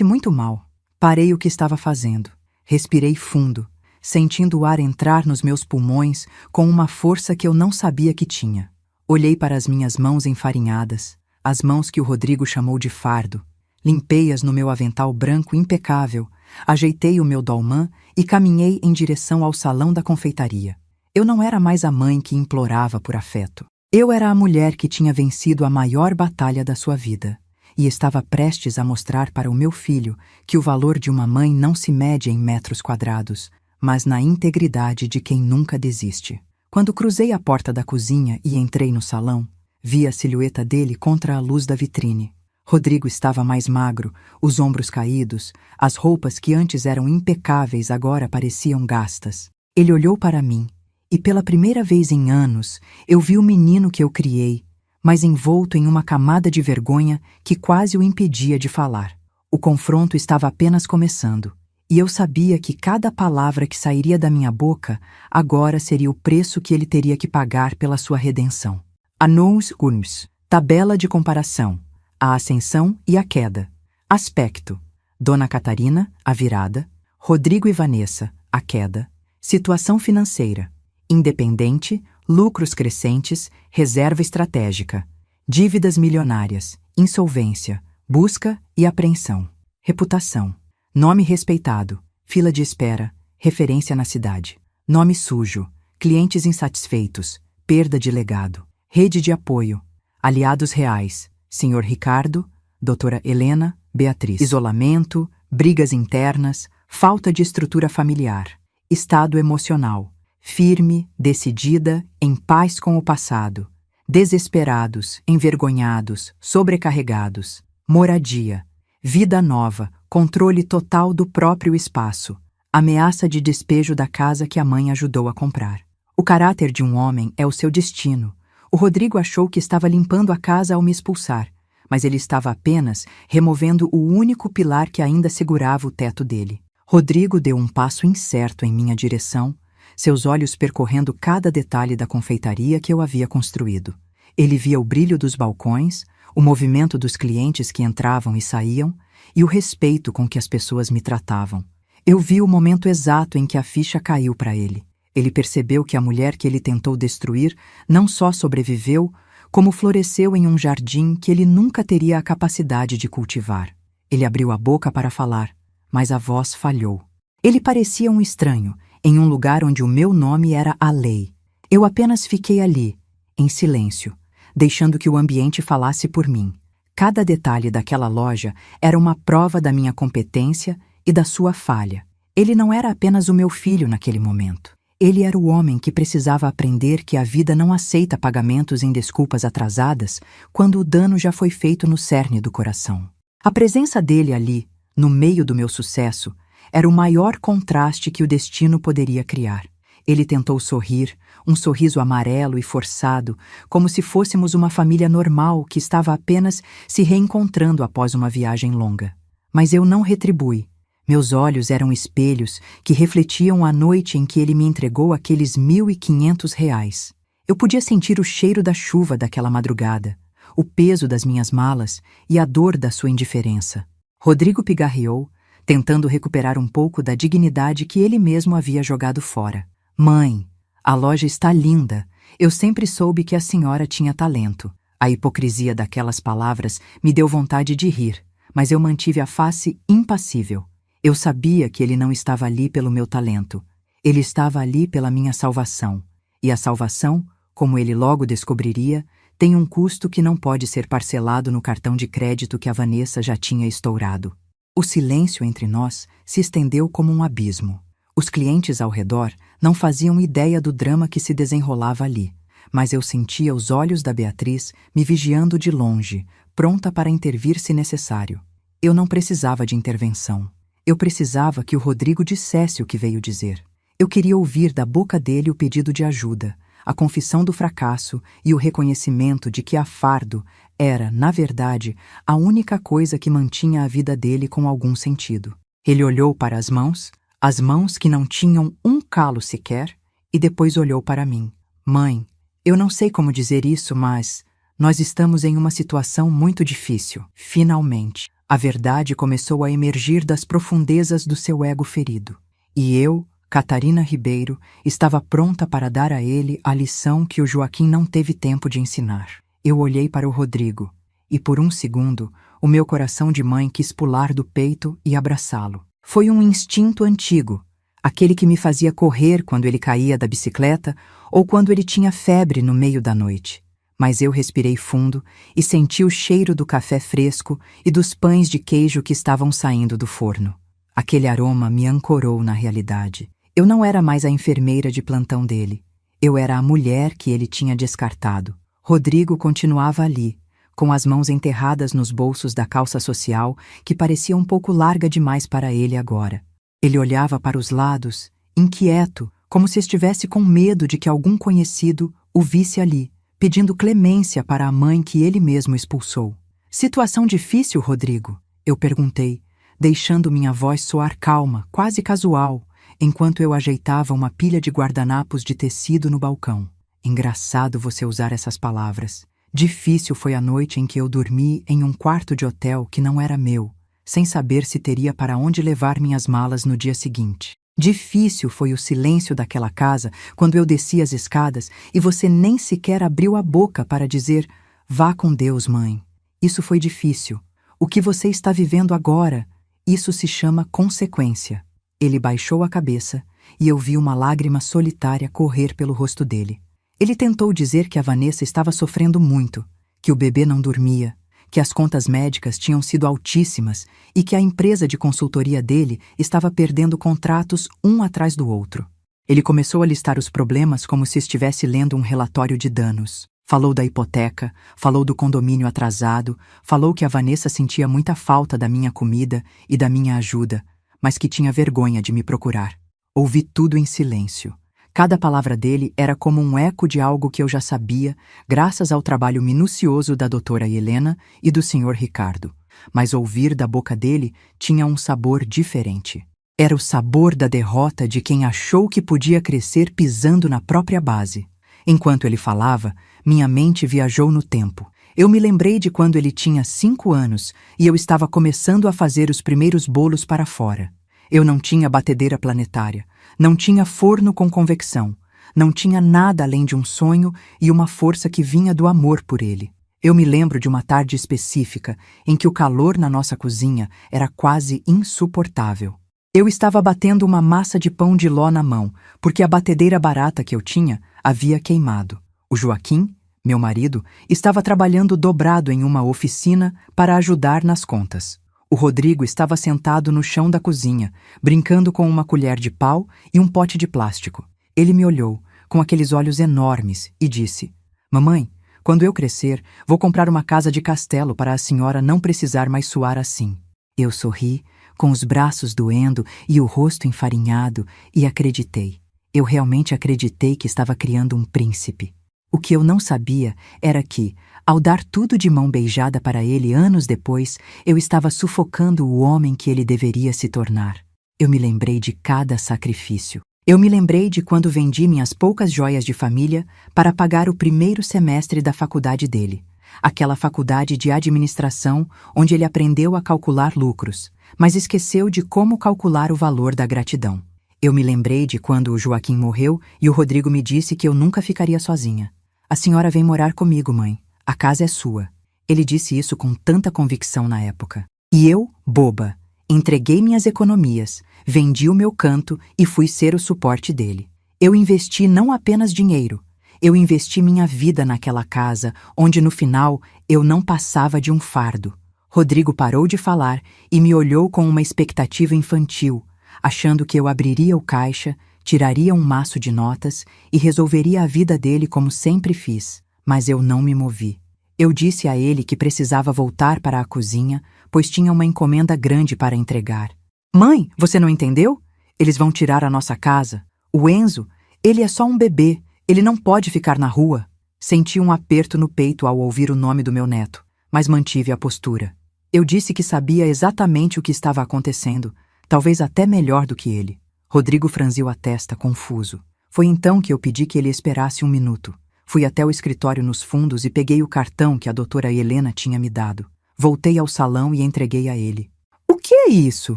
muito mal. Parei o que estava fazendo. Respirei fundo, sentindo o ar entrar nos meus pulmões com uma força que eu não sabia que tinha. Olhei para as minhas mãos enfarinhadas, as mãos que o Rodrigo chamou de fardo. Limpei-as no meu avental branco impecável, ajeitei o meu dolmã e caminhei em direção ao salão da confeitaria. Eu não era mais a mãe que implorava por afeto. Eu era a mulher que tinha vencido a maior batalha da sua vida e estava prestes a mostrar para o meu filho que o valor de uma mãe não se mede em metros quadrados, mas na integridade de quem nunca desiste. Quando cruzei a porta da cozinha e entrei no salão, vi a silhueta dele contra a luz da vitrine. Rodrigo estava mais magro, os ombros caídos, as roupas que antes eram impecáveis agora pareciam gastas. Ele olhou para mim. E pela primeira vez em anos, eu vi o menino que eu criei, mas envolto em uma camada de vergonha que quase o impedia de falar. O confronto estava apenas começando, e eu sabia que cada palavra que sairia da minha boca agora seria o preço que ele teria que pagar pela sua redenção. Anons Urms, tabela de comparação, a ascensão e a queda. Aspecto: Dona Catarina, a virada; Rodrigo e Vanessa, a queda. Situação financeira: independente, lucros crescentes, reserva estratégica, dívidas milionárias, insolvência, busca e apreensão. Reputação. Nome respeitado, fila de espera, referência na cidade. Nome sujo, clientes insatisfeitos, perda de legado. Rede de apoio, aliados reais, Sr. Ricardo, Doutora Helena, Beatriz. Isolamento, brigas internas, falta de estrutura familiar. Estado emocional, firme, decidida, em paz com o passado. Desesperados, envergonhados, sobrecarregados. Moradia, vida nova, controle total do próprio espaço. Ameaça de despejo da casa que a mãe ajudou a comprar. O caráter de um homem é o seu destino. O Rodrigo achou que estava limpando a casa ao me expulsar, mas ele estava apenas removendo o único pilar que ainda segurava o teto dele. Rodrigo deu um passo incerto em minha direção, seus olhos percorrendo cada detalhe da confeitaria que eu havia construído. Ele via o brilho dos balcões, o movimento dos clientes que entravam e saíam, e o respeito com que as pessoas me tratavam. Eu vi o momento exato em que a ficha caiu para ele. Ele percebeu que a mulher que ele tentou destruir não só sobreviveu, como floresceu em um jardim que ele nunca teria a capacidade de cultivar. Ele abriu a boca para falar, mas a voz falhou. Ele parecia um estranho, em um lugar onde o meu nome era a lei. Eu apenas fiquei ali, em silêncio, deixando que o ambiente falasse por mim. Cada detalhe daquela loja era uma prova da minha competência e da sua falha. Ele não era apenas o meu filho naquele momento. Ele era o homem que precisava aprender que a vida não aceita pagamentos em desculpas atrasadas quando o dano já foi feito no cerne do coração. A presença dele ali, no meio do meu sucesso, era o maior contraste que o destino poderia criar. Ele tentou sorrir, um sorriso amarelo e forçado, como se fôssemos uma família normal que estava apenas se reencontrando após uma viagem longa. Mas eu não retribuí. Meus olhos eram espelhos que refletiam a noite em que ele me entregou aqueles R$ 1.500. Eu podia sentir o cheiro da chuva daquela madrugada, o peso das minhas malas e a dor da sua indiferença. Rodrigo pigarreou, tentando recuperar um pouco da dignidade que ele mesmo havia jogado fora. Mãe, a loja está linda. Eu sempre soube que a senhora tinha talento. A hipocrisia daquelas palavras me deu vontade de rir, mas eu mantive a face impassível. Eu sabia que ele não estava ali pelo meu talento. Ele estava ali pela minha salvação. E a salvação, como ele logo descobriria, tem um custo que não pode ser parcelado no cartão de crédito que a Vanessa já tinha estourado. O silêncio entre nós se estendeu como um abismo. Os clientes ao redor não faziam ideia do drama que se desenrolava ali, mas eu sentia os olhos da Beatriz me vigiando de longe, pronta para intervir se necessário. Eu não precisava de intervenção. Eu precisava que o Rodrigo dissesse o que veio dizer. Eu queria ouvir da boca dele o pedido de ajuda, a confissão do fracasso e o reconhecimento de que a fardo era, na verdade, a única coisa que mantinha a vida dele com algum sentido. Ele olhou para as mãos que não tinham um calo sequer, e depois olhou para mim. Mãe, eu não sei como dizer isso, mas nós estamos em uma situação muito difícil. Finalmente, a verdade começou a emergir das profundezas do seu ego ferido. E eu, Catarina Ribeiro, estava pronta para dar a ele a lição que o Joaquim não teve tempo de ensinar. Eu olhei para o Rodrigo, e por um segundo, o meu coração de mãe quis pular do peito e abraçá-lo. Foi um instinto antigo, aquele que me fazia correr quando ele caía da bicicleta ou quando ele tinha febre no meio da noite. Mas eu respirei fundo e senti o cheiro do café fresco e dos pães de queijo que estavam saindo do forno. Aquele aroma me ancorou na realidade. Eu não era mais a enfermeira de plantão dele. Eu era a mulher que ele tinha descartado. Rodrigo continuava ali, com as mãos enterradas nos bolsos da calça social, que parecia um pouco larga demais para ele agora. Ele olhava para os lados, inquieto, como se estivesse com medo de que algum conhecido o visse ali, pedindo clemência para a mãe que ele mesmo expulsou. Situação difícil, Rodrigo? Eu perguntei, deixando minha voz soar calma, quase casual, enquanto eu ajeitava uma pilha de guardanapos de tecido no balcão. Engraçado você usar essas palavras. Difícil foi a noite em que eu dormi em um quarto de hotel que não era meu, sem saber se teria para onde levar minhas malas no dia seguinte. Difícil foi o silêncio daquela casa quando eu desci as escadas e você nem sequer abriu a boca para dizer: "Vá com Deus, mãe." Isso foi difícil. O que você está vivendo agora, isso se chama consequência. Ele baixou a cabeça e eu vi uma lágrima solitária correr pelo rosto dele. Ele tentou dizer que a Vanessa estava sofrendo muito, que o bebê não dormia, que as contas médicas tinham sido altíssimas e que a empresa de consultoria dele estava perdendo contratos um atrás do outro. Ele começou a listar os problemas como se estivesse lendo um relatório de danos. Falou da hipoteca, falou do condomínio atrasado, falou que a Vanessa sentia muita falta da minha comida e da minha ajuda, mas que tinha vergonha de me procurar. Ouvi tudo em silêncio. Cada palavra dele era como um eco de algo que eu já sabia, graças ao trabalho minucioso da doutora Helena e do Sr. Ricardo. Mas ouvir da boca dele tinha um sabor diferente. Era o sabor da derrota de quem achou que podia crescer pisando na própria base. Enquanto ele falava, minha mente viajou no tempo. Eu me lembrei de quando ele tinha 5 anos e eu estava começando a fazer os primeiros bolos para fora. Eu não tinha batedeira planetária, não tinha forno com convecção, não tinha nada além de um sonho e uma força que vinha do amor por ele. Eu me lembro de uma tarde específica em que o calor na nossa cozinha era quase insuportável. Eu estava batendo uma massa de pão de ló na mão, porque a batedeira barata que eu tinha havia queimado. O Joaquim, meu marido, estava trabalhando dobrado em uma oficina para ajudar nas contas. O Rodrigo estava sentado no chão da cozinha, brincando com uma colher de pau e um pote de plástico. Ele me olhou, com aqueles olhos enormes, e disse: "Mamãe, quando eu crescer, vou comprar uma casa de castelo para a senhora não precisar mais suar assim." Eu sorri, com os braços doendo e o rosto enfarinhado, e acreditei. Eu realmente acreditei que estava criando um príncipe. O que eu não sabia era que, ao dar tudo de mão beijada para ele anos depois, eu estava sufocando o homem que ele deveria se tornar. Eu me lembrei de cada sacrifício. Eu me lembrei de quando vendi minhas poucas joias de família para pagar o primeiro semestre da faculdade dele. Aquela faculdade de administração onde ele aprendeu a calcular lucros, mas esqueceu de como calcular o valor da gratidão. Eu me lembrei de quando o Joaquim morreu e o Rodrigo me disse que eu nunca ficaria sozinha. "A senhora vem morar comigo, mãe. A casa é sua." Ele disse isso com tanta convicção na época. E eu, boba, entreguei minhas economias, vendi o meu canto e fui ser o suporte dele. Eu investi não apenas dinheiro, eu investi minha vida naquela casa, onde no final eu não passava de um fardo. Rodrigo parou de falar e me olhou com uma expectativa infantil, achando que eu abriria o caixa, tiraria um maço de notas e resolveria a vida dele como sempre fiz. Mas eu não me movi. Eu disse a ele que precisava voltar para a cozinha, pois tinha uma encomenda grande para entregar. "Mãe, você não entendeu? Eles vão tirar a nossa casa. O Enzo, ele é só um bebê, ele não pode ficar na rua." Senti um aperto no peito ao ouvir o nome do meu neto, mas mantive a postura. Eu disse que sabia exatamente o que estava acontecendo, talvez até melhor do que ele. Rodrigo franziu a testa, confuso. Foi então que eu pedi que ele esperasse um minuto. Fui até o escritório nos fundos e peguei o cartão que a doutora Helena tinha me dado. Voltei ao salão e entreguei a ele. "O que é isso?"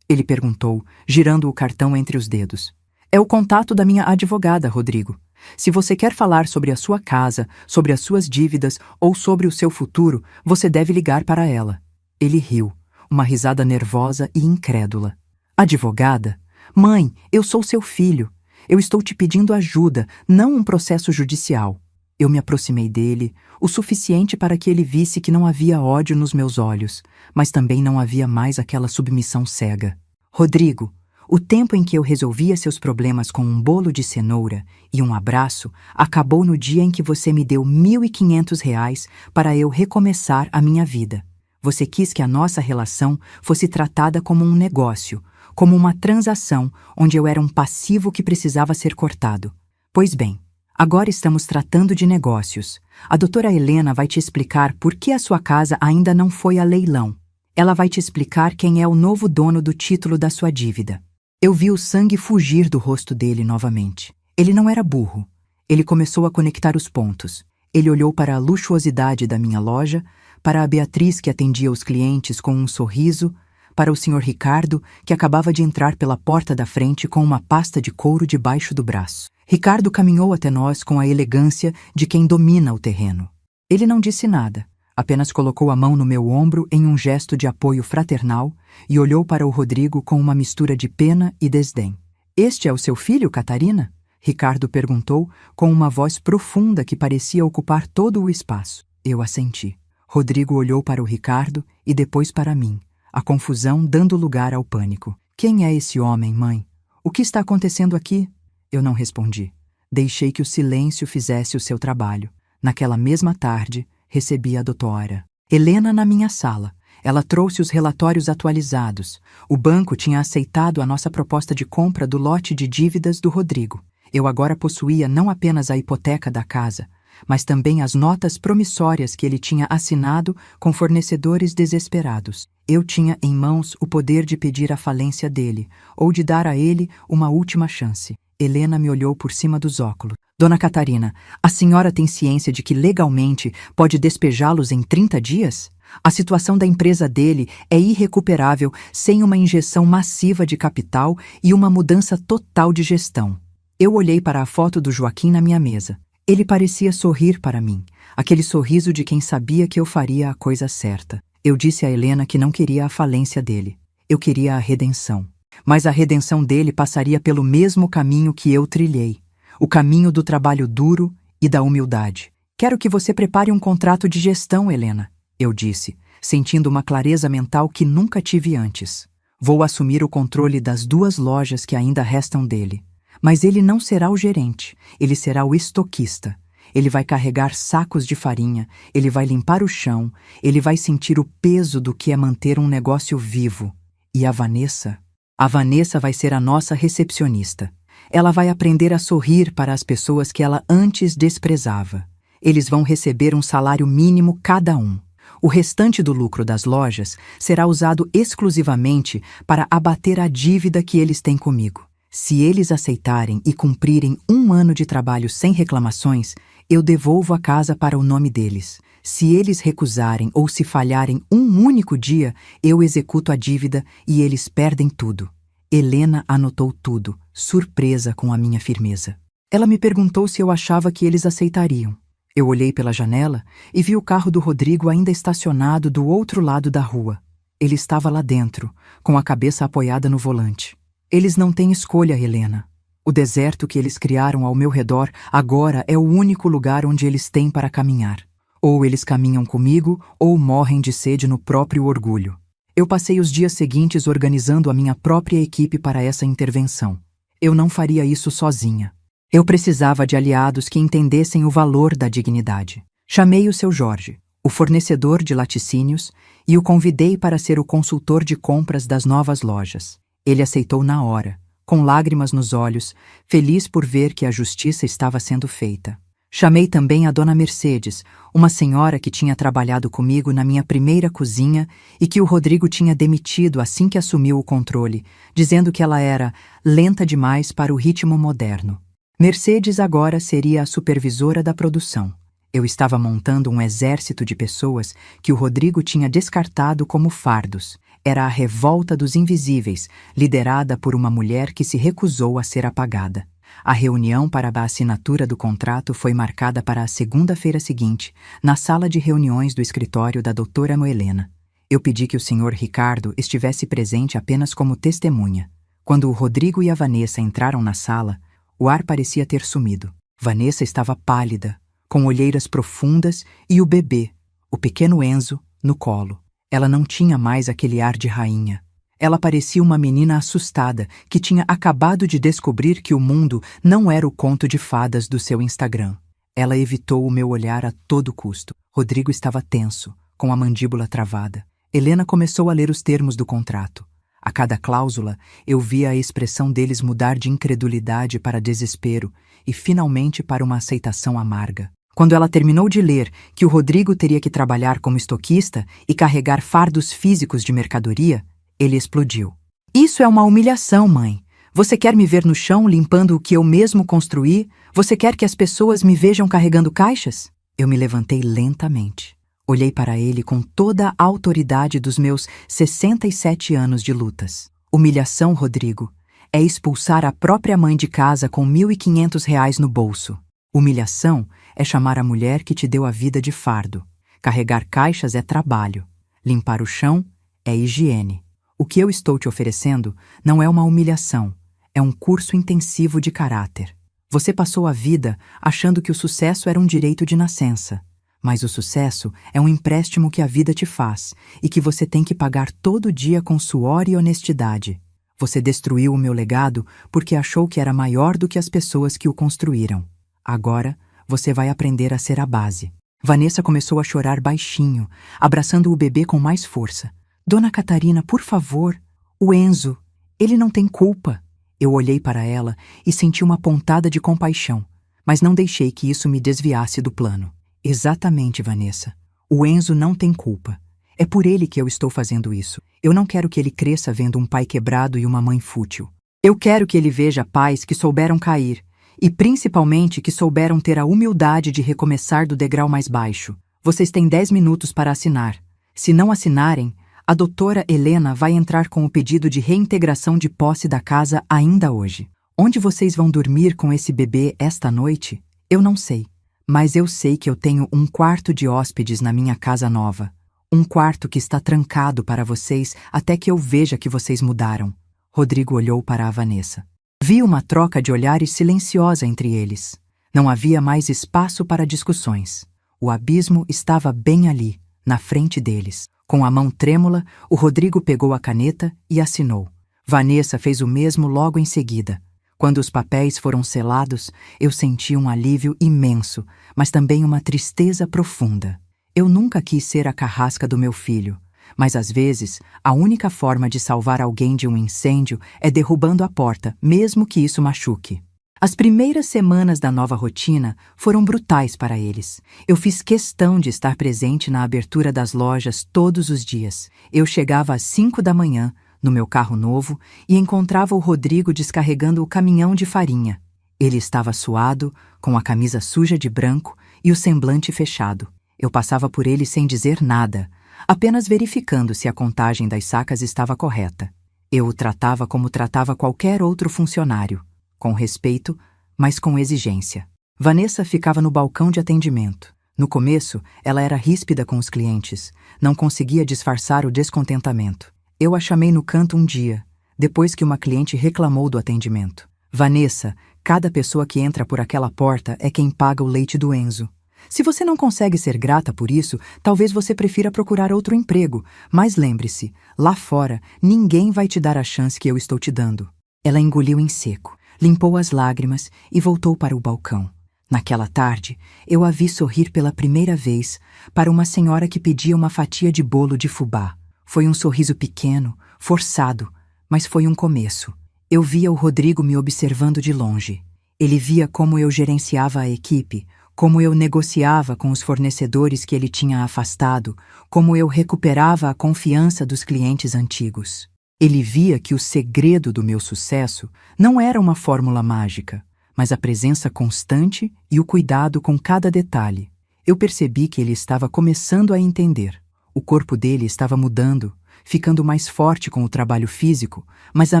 ele perguntou, girando o cartão entre os dedos. "É o contato da minha advogada, Rodrigo. Se você quer falar sobre a sua casa, sobre as suas dívidas ou sobre o seu futuro, você deve ligar para ela." Ele riu, uma risada nervosa e incrédula. "Advogada? Mãe, eu sou seu filho. Eu estou te pedindo ajuda, não um processo judicial." Eu me aproximei dele, o suficiente para que ele visse que não havia ódio nos meus olhos, mas também não havia mais aquela submissão cega. "Rodrigo, o tempo em que eu resolvia seus problemas com um bolo de cenoura e um abraço acabou no dia em que você me deu R$ 1.500 para eu recomeçar a minha vida. Você quis que a nossa relação fosse tratada como um negócio, como uma transação onde eu era um passivo que precisava ser cortado. Pois bem, agora estamos tratando de negócios. A doutora Helena vai te explicar por que a sua casa ainda não foi a leilão. Ela vai te explicar quem é o novo dono do título da sua dívida." Eu vi o sangue fugir do rosto dele novamente. Ele não era burro. Ele começou a conectar os pontos. Ele olhou para a luxuosidade da minha loja, para a Beatriz que atendia os clientes com um sorriso, para o Sr. Ricardo, que acabava de entrar pela porta da frente com uma pasta de couro debaixo do braço. Ricardo caminhou até nós com a elegância de quem domina o terreno. Ele não disse nada, apenas colocou a mão no meu ombro em um gesto de apoio fraternal e olhou para o Rodrigo com uma mistura de pena e desdém. "Este é o seu filho, Catarina?" Ricardo perguntou com uma voz profunda que parecia ocupar todo o espaço. Eu assenti. Rodrigo olhou para o Ricardo e depois para mim, a confusão dando lugar ao pânico. "Quem é esse homem, mãe? O que está acontecendo aqui?" Eu não respondi. Deixei que o silêncio fizesse o seu trabalho. Naquela mesma tarde, recebi a doutora Helena na minha sala. Ela trouxe os relatórios atualizados. O banco tinha aceitado a nossa proposta de compra do lote de dívidas do Rodrigo. Eu agora possuía não apenas a hipoteca da casa, mas também as notas promissórias que ele tinha assinado com fornecedores desesperados. Eu tinha em mãos o poder de pedir a falência dele, ou de dar a ele uma última chance. Helena me olhou por cima dos óculos. "Dona Catarina, a senhora tem ciência de que legalmente pode despejá-los em 30 dias? A situação da empresa dele é irrecuperável sem uma injeção massiva de capital e uma mudança total de gestão." Eu olhei para a foto do Joaquim na minha mesa. Ele parecia sorrir para mim, aquele sorriso de quem sabia que eu faria a coisa certa. Eu disse a Helena que não queria a falência dele. Eu queria a redenção. Mas a redenção dele passaria pelo mesmo caminho que eu trilhei, o caminho do trabalho duro e da humildade. "Quero que você prepare um contrato de gestão, Helena", eu disse, sentindo uma clareza mental que nunca tive antes. "Vou assumir o controle das 2 lojas que ainda restam dele. Mas ele não será o gerente, ele será o estoquista. Ele vai carregar sacos de farinha, ele vai limpar o chão, ele vai sentir o peso do que é manter um negócio vivo. E a Vanessa? A Vanessa vai ser a nossa recepcionista. Ela vai aprender a sorrir para as pessoas que ela antes desprezava. Eles vão receber um salário mínimo cada um. O restante do lucro das lojas será usado exclusivamente para abater a dívida que eles têm comigo. Se eles aceitarem e cumprirem 1 ano de trabalho sem reclamações, eu devolvo a casa para o nome deles. Se eles recusarem ou se falharem um único dia, eu executo a dívida e eles perdem tudo." Helena anotou tudo, surpresa com a minha firmeza. Ela me perguntou se eu achava que eles aceitariam. Eu olhei pela janela e vi o carro do Rodrigo ainda estacionado do outro lado da rua. Ele estava lá dentro, com a cabeça apoiada no volante. "Eles não têm escolha, Helena. O deserto que eles criaram ao meu redor agora é o único lugar onde eles têm para caminhar. Ou eles caminham comigo, ou morrem de sede no próprio orgulho." Eu passei os dias seguintes organizando a minha própria equipe para essa intervenção. Eu não faria isso sozinha. Eu precisava de aliados que entendessem o valor da dignidade. Chamei o seu Jorge, o fornecedor de laticínios, e o convidei para ser o consultor de compras das novas lojas. Ele aceitou na hora, com lágrimas nos olhos, feliz por ver que a justiça estava sendo feita. Chamei também a dona Mercedes, uma senhora que tinha trabalhado comigo na minha primeira cozinha e que o Rodrigo tinha demitido assim que assumiu o controle, dizendo que ela era lenta demais para o ritmo moderno. Mercedes agora seria a supervisora da produção. Eu estava montando um exército de pessoas que o Rodrigo tinha descartado como fardos. Era a revolta dos invisíveis, liderada por uma mulher que se recusou a ser apagada. A reunião para a assinatura do contrato foi marcada para a segunda-feira seguinte, na sala de reuniões do escritório da doutora Helena. Eu pedi que o Sr. Ricardo estivesse presente apenas como testemunha. Quando o Rodrigo e a Vanessa entraram na sala, o ar parecia ter sumido. Vanessa estava pálida, com olheiras profundas e o bebê, o pequeno Enzo, no colo. Ela não tinha mais aquele ar de rainha. Ela parecia uma menina assustada que tinha acabado de descobrir que o mundo não era o conto de fadas do seu Instagram. Ela evitou o meu olhar a todo custo. Rodrigo estava tenso, com a mandíbula travada. Helena começou a ler os termos do contrato. A cada cláusula, eu via a expressão deles mudar de incredulidade para desespero e finalmente para uma aceitação amarga. Quando ela terminou de ler que o Rodrigo teria que trabalhar como estoquista e carregar fardos físicos de mercadoria, ele explodiu. "Isso é uma humilhação, mãe. Você quer me ver no chão limpando o que eu mesmo construí? Você quer que as pessoas me vejam carregando caixas?" Eu me levantei lentamente. Olhei para ele com toda a autoridade dos meus 67 anos de lutas. Humilhação, Rodrigo, é expulsar a própria mãe de casa com R$ 1.500 no bolso. Humilhação é chamar a mulher que te deu a vida de fardo. Carregar caixas é trabalho. Limpar o chão é higiene. O que eu estou te oferecendo não é uma humilhação, é um curso intensivo de caráter. Você passou a vida achando que o sucesso era um direito de nascença. Mas o sucesso é um empréstimo que a vida te faz e que você tem que pagar todo dia com suor e honestidade. Você destruiu o meu legado porque achou que era maior do que as pessoas que o construíram. Agora, você vai aprender a ser a base. Vanessa começou a chorar baixinho, abraçando o bebê com mais força. Dona Catarina, por favor, o Enzo, ele não tem culpa. Eu olhei para ela e senti uma pontada de compaixão, mas não deixei que isso me desviasse do plano. Exatamente, Vanessa. O Enzo não tem culpa. É por ele que eu estou fazendo isso. Eu não quero que ele cresça vendo um pai quebrado e uma mãe fútil. Eu quero que ele veja pais que souberam cair e, principalmente, que souberam ter a humildade de recomeçar do degrau mais baixo. Vocês têm 10 minutos para assinar. Se não assinarem, a doutora Helena vai entrar com o pedido de reintegração de posse da casa ainda hoje. Onde vocês vão dormir com esse bebê esta noite? Eu não sei. Mas eu sei que eu tenho um quarto de hóspedes na minha casa nova. Um quarto que está trancado para vocês até que eu veja que vocês mudaram. Rodrigo olhou para a Vanessa. Vi uma troca de olhares silenciosa entre eles. Não havia mais espaço para discussões. O abismo estava bem ali, na frente deles. Com a mão trêmula, o Rodrigo pegou a caneta e assinou. Vanessa fez o mesmo logo em seguida. Quando os papéis foram selados, eu senti um alívio imenso, mas também uma tristeza profunda. Eu nunca quis ser a carrasca do meu filho, mas às vezes a única forma de salvar alguém de um incêndio é derrubando a porta, mesmo que isso machuque. As primeiras semanas da nova rotina foram brutais para eles. Eu fiz questão de estar presente na abertura das lojas todos os dias. Eu chegava às 5 da manhã, no meu carro novo, e encontrava o Rodrigo descarregando o caminhão de farinha. Ele estava suado, com a camisa suja de branco e o semblante fechado. Eu passava por ele sem dizer nada, apenas verificando se a contagem das sacas estava correta. Eu o tratava como tratava qualquer outro funcionário, com respeito, mas com exigência. Vanessa ficava no balcão de atendimento. No começo, ela era ríspida com os clientes, não conseguia disfarçar o descontentamento. Eu a chamei no canto um dia, depois que uma cliente reclamou do atendimento. Vanessa, cada pessoa que entra por aquela porta é quem paga o leite do Enzo. Se você não consegue ser grata por isso, talvez você prefira procurar outro emprego, mas lembre-se, lá fora, ninguém vai te dar a chance que eu estou te dando. Ela engoliu em seco, limpou as lágrimas e voltou para o balcão. Naquela tarde, eu a vi sorrir pela primeira vez para uma senhora que pedia uma fatia de bolo de fubá. Foi um sorriso pequeno, forçado, mas foi um começo. Eu via o Rodrigo me observando de longe. Ele via como eu gerenciava a equipe, como eu negociava com os fornecedores que ele tinha afastado, como eu recuperava a confiança dos clientes antigos. Ele via que o segredo do meu sucesso não era uma fórmula mágica, mas a presença constante e o cuidado com cada detalhe. Eu percebi que ele estava começando a entender. O corpo dele estava mudando, ficando mais forte com o trabalho físico, mas a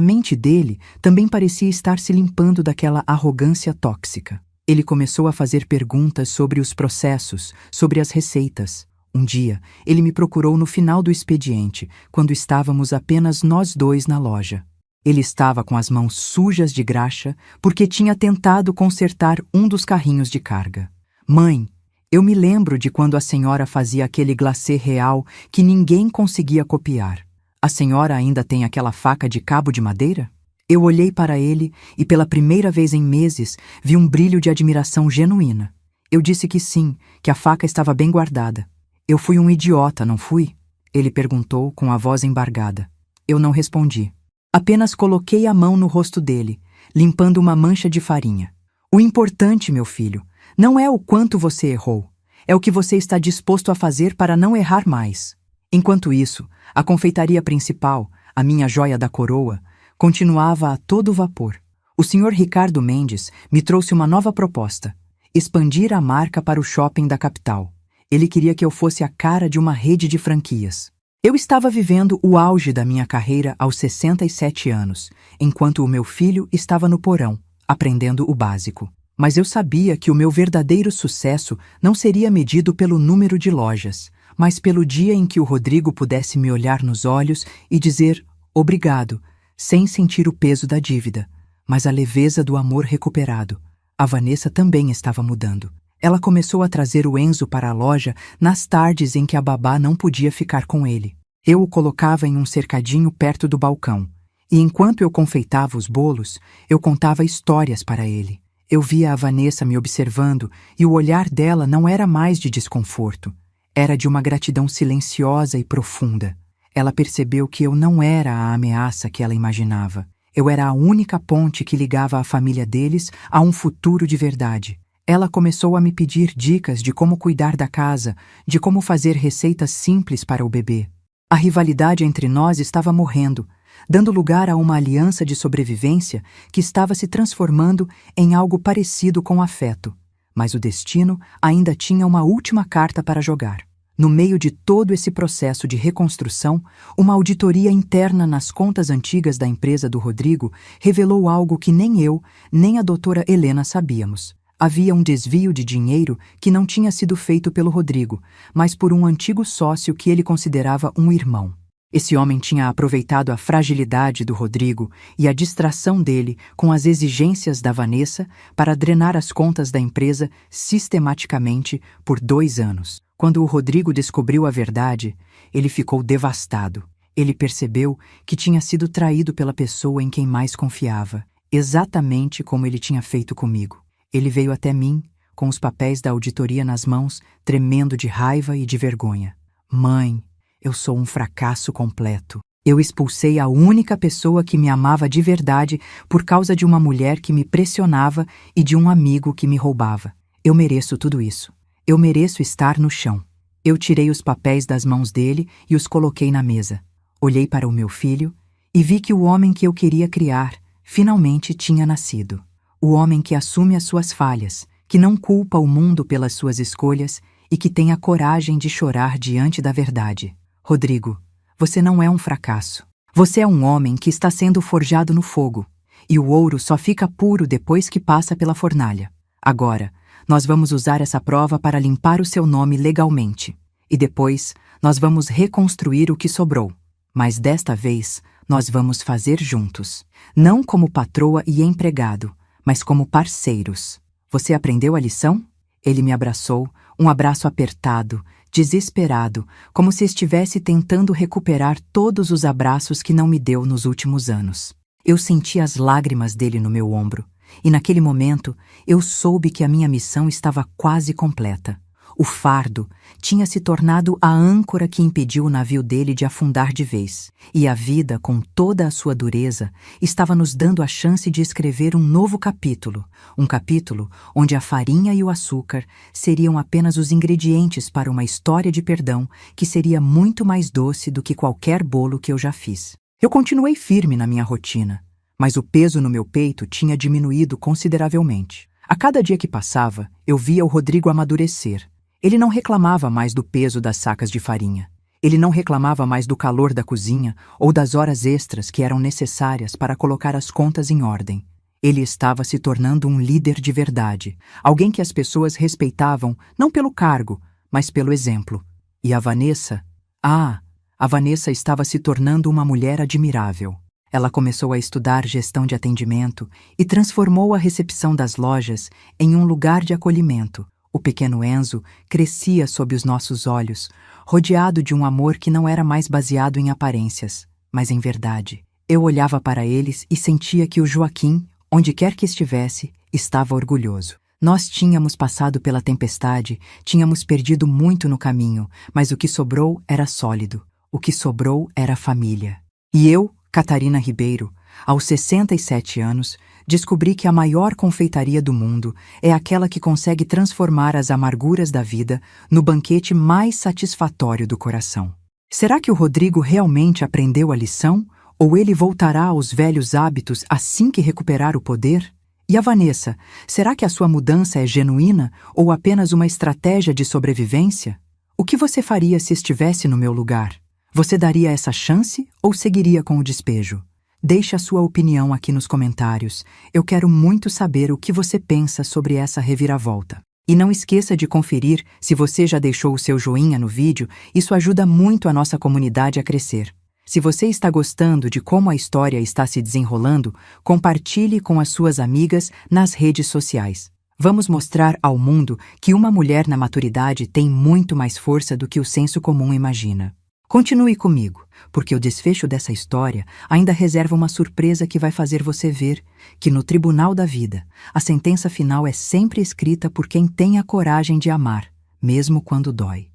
mente dele também parecia estar se limpando daquela arrogância tóxica. Ele começou a fazer perguntas sobre os processos, sobre as receitas. Um dia, ele me procurou no final do expediente, quando estávamos apenas nós dois na loja. Ele estava com as mãos sujas de graxa porque tinha tentado consertar um dos carrinhos de carga. Mãe, eu me lembro de quando a senhora fazia aquele glacê real que ninguém conseguia copiar. A senhora ainda tem aquela faca de cabo de madeira? Eu olhei para ele e pela primeira vez em meses vi um brilho de admiração genuína. Eu disse que sim, que a faca estava bem guardada. Eu fui um idiota, não fui? Ele perguntou com a voz embargada. Eu não respondi. Apenas coloquei a mão no rosto dele, limpando uma mancha de farinha. O importante, meu filho, não é o quanto você errou, é o que você está disposto a fazer para não errar mais. Enquanto isso, a confeitaria principal, a minha joia da coroa, continuava a todo vapor. O Sr. Ricardo Mendes me trouxe uma nova proposta: expandir a marca para o shopping da capital. Ele queria que eu fosse a cara de uma rede de franquias. Eu estava vivendo o auge da minha carreira aos 67 anos, enquanto o meu filho estava no porão, aprendendo o básico. Mas eu sabia que o meu verdadeiro sucesso não seria medido pelo número de lojas, mas pelo dia em que o Rodrigo pudesse me olhar nos olhos e dizer obrigado, sem sentir o peso da dívida, mas a leveza do amor recuperado. A Vanessa também estava mudando. Ela começou a trazer o Enzo para a loja nas tardes em que a babá não podia ficar com ele. Eu o colocava em um cercadinho perto do balcão, e enquanto eu confeitava os bolos, eu contava histórias para ele. Eu via a Vanessa me observando e o olhar dela não era mais de desconforto. Era de uma gratidão silenciosa e profunda. Ela percebeu que eu não era a ameaça que ela imaginava. Eu era a única ponte que ligava a família deles a um futuro de verdade. Ela começou a me pedir dicas de como cuidar da casa, de como fazer receitas simples para o bebê. A rivalidade entre nós estava morrendo, dando lugar a uma aliança de sobrevivência que estava se transformando em algo parecido com afeto. Mas o destino ainda tinha uma última carta para jogar. No meio de todo esse processo de reconstrução, uma auditoria interna nas contas antigas da empresa do Rodrigo revelou algo que nem eu, nem a doutora Helena sabíamos. Havia um desvio de dinheiro que não tinha sido feito pelo Rodrigo, mas por um antigo sócio que ele considerava um irmão. Esse homem tinha aproveitado a fragilidade do Rodrigo e a distração dele com as exigências da Vanessa para drenar as contas da empresa sistematicamente por 2 anos. Quando o Rodrigo descobriu a verdade, ele ficou devastado. Ele percebeu que tinha sido traído pela pessoa em quem mais confiava, exatamente como ele tinha feito comigo. Ele veio até mim, com os papéis da auditoria nas mãos, tremendo de raiva e de vergonha. Mãe, eu sou um fracasso completo. Eu expulsei a única pessoa que me amava de verdade por causa de uma mulher que me pressionava e de um amigo que me roubava. Eu mereço tudo isso. Eu mereço estar no chão. Eu tirei os papéis das mãos dele e os coloquei na mesa. Olhei para o meu filho e vi que o homem que eu queria criar finalmente tinha nascido. O homem que assume as suas falhas, que não culpa o mundo pelas suas escolhas e que tem a coragem de chorar diante da verdade. Rodrigo, você não é um fracasso. Você é um homem que está sendo forjado no fogo, e o ouro só fica puro depois que passa pela fornalha. Agora, nós vamos usar essa prova para limpar o seu nome legalmente. E depois, nós vamos reconstruir o que sobrou. Mas desta vez, nós vamos fazer juntos. Não como patroa e empregado, mas como parceiros. Você aprendeu a lição? Ele me abraçou, um abraço apertado, desesperado, como se estivesse tentando recuperar todos os abraços que não me deu nos últimos anos. Eu senti as lágrimas dele no meu ombro, e naquele momento eu soube que a minha missão estava quase completa. O fardo tinha se tornado a âncora que impediu o navio dele de afundar de vez, e a vida, com toda a sua dureza, estava nos dando a chance de escrever um novo capítulo, um capítulo onde a farinha e o açúcar seriam apenas os ingredientes para uma história de perdão que seria muito mais doce do que qualquer bolo que eu já fiz. Eu continuei firme na minha rotina, mas o peso no meu peito tinha diminuído consideravelmente. A cada dia que passava, eu via o Rodrigo amadurecer. Ele não reclamava mais do peso das sacas de farinha. Ele não reclamava mais do calor da cozinha ou das horas extras que eram necessárias para colocar as contas em ordem. Ele estava se tornando um líder de verdade, alguém que as pessoas respeitavam não pelo cargo, mas pelo exemplo. E a Vanessa? A Vanessa estava se tornando uma mulher admirável. Ela começou a estudar gestão de atendimento e transformou a recepção das lojas em um lugar de acolhimento. O pequeno Enzo crescia sob os nossos olhos, rodeado de um amor que não era mais baseado em aparências, mas em verdade. Eu olhava para eles e sentia que o Joaquim, onde quer que estivesse, estava orgulhoso. Nós tínhamos passado pela tempestade, tínhamos perdido muito no caminho, mas o que sobrou era sólido. O que sobrou era família. E eu, Catarina Ribeiro, aos 67 anos, descobri que a maior confeitaria do mundo é aquela que consegue transformar as amarguras da vida no banquete mais satisfatório do coração. Será que o Rodrigo realmente aprendeu a lição? Ou ele voltará aos velhos hábitos assim que recuperar o poder? E a Vanessa, será que a sua mudança é genuína ou apenas uma estratégia de sobrevivência? O que você faria se estivesse no meu lugar? Você daria essa chance ou seguiria com o despejo? Deixe a sua opinião aqui nos comentários. Eu quero muito saber o que você pensa sobre essa reviravolta. E não esqueça de conferir se você já deixou o seu joinha no vídeo, isso ajuda muito a nossa comunidade a crescer. Se você está gostando de como a história está se desenrolando, compartilhe com as suas amigas nas redes sociais. Vamos mostrar ao mundo que uma mulher na maturidade tem muito mais força do que o senso comum imagina. Continue comigo, porque o desfecho dessa história ainda reserva uma surpresa que vai fazer você ver que no tribunal da vida, a sentença final é sempre escrita por quem tem a coragem de amar, mesmo quando dói.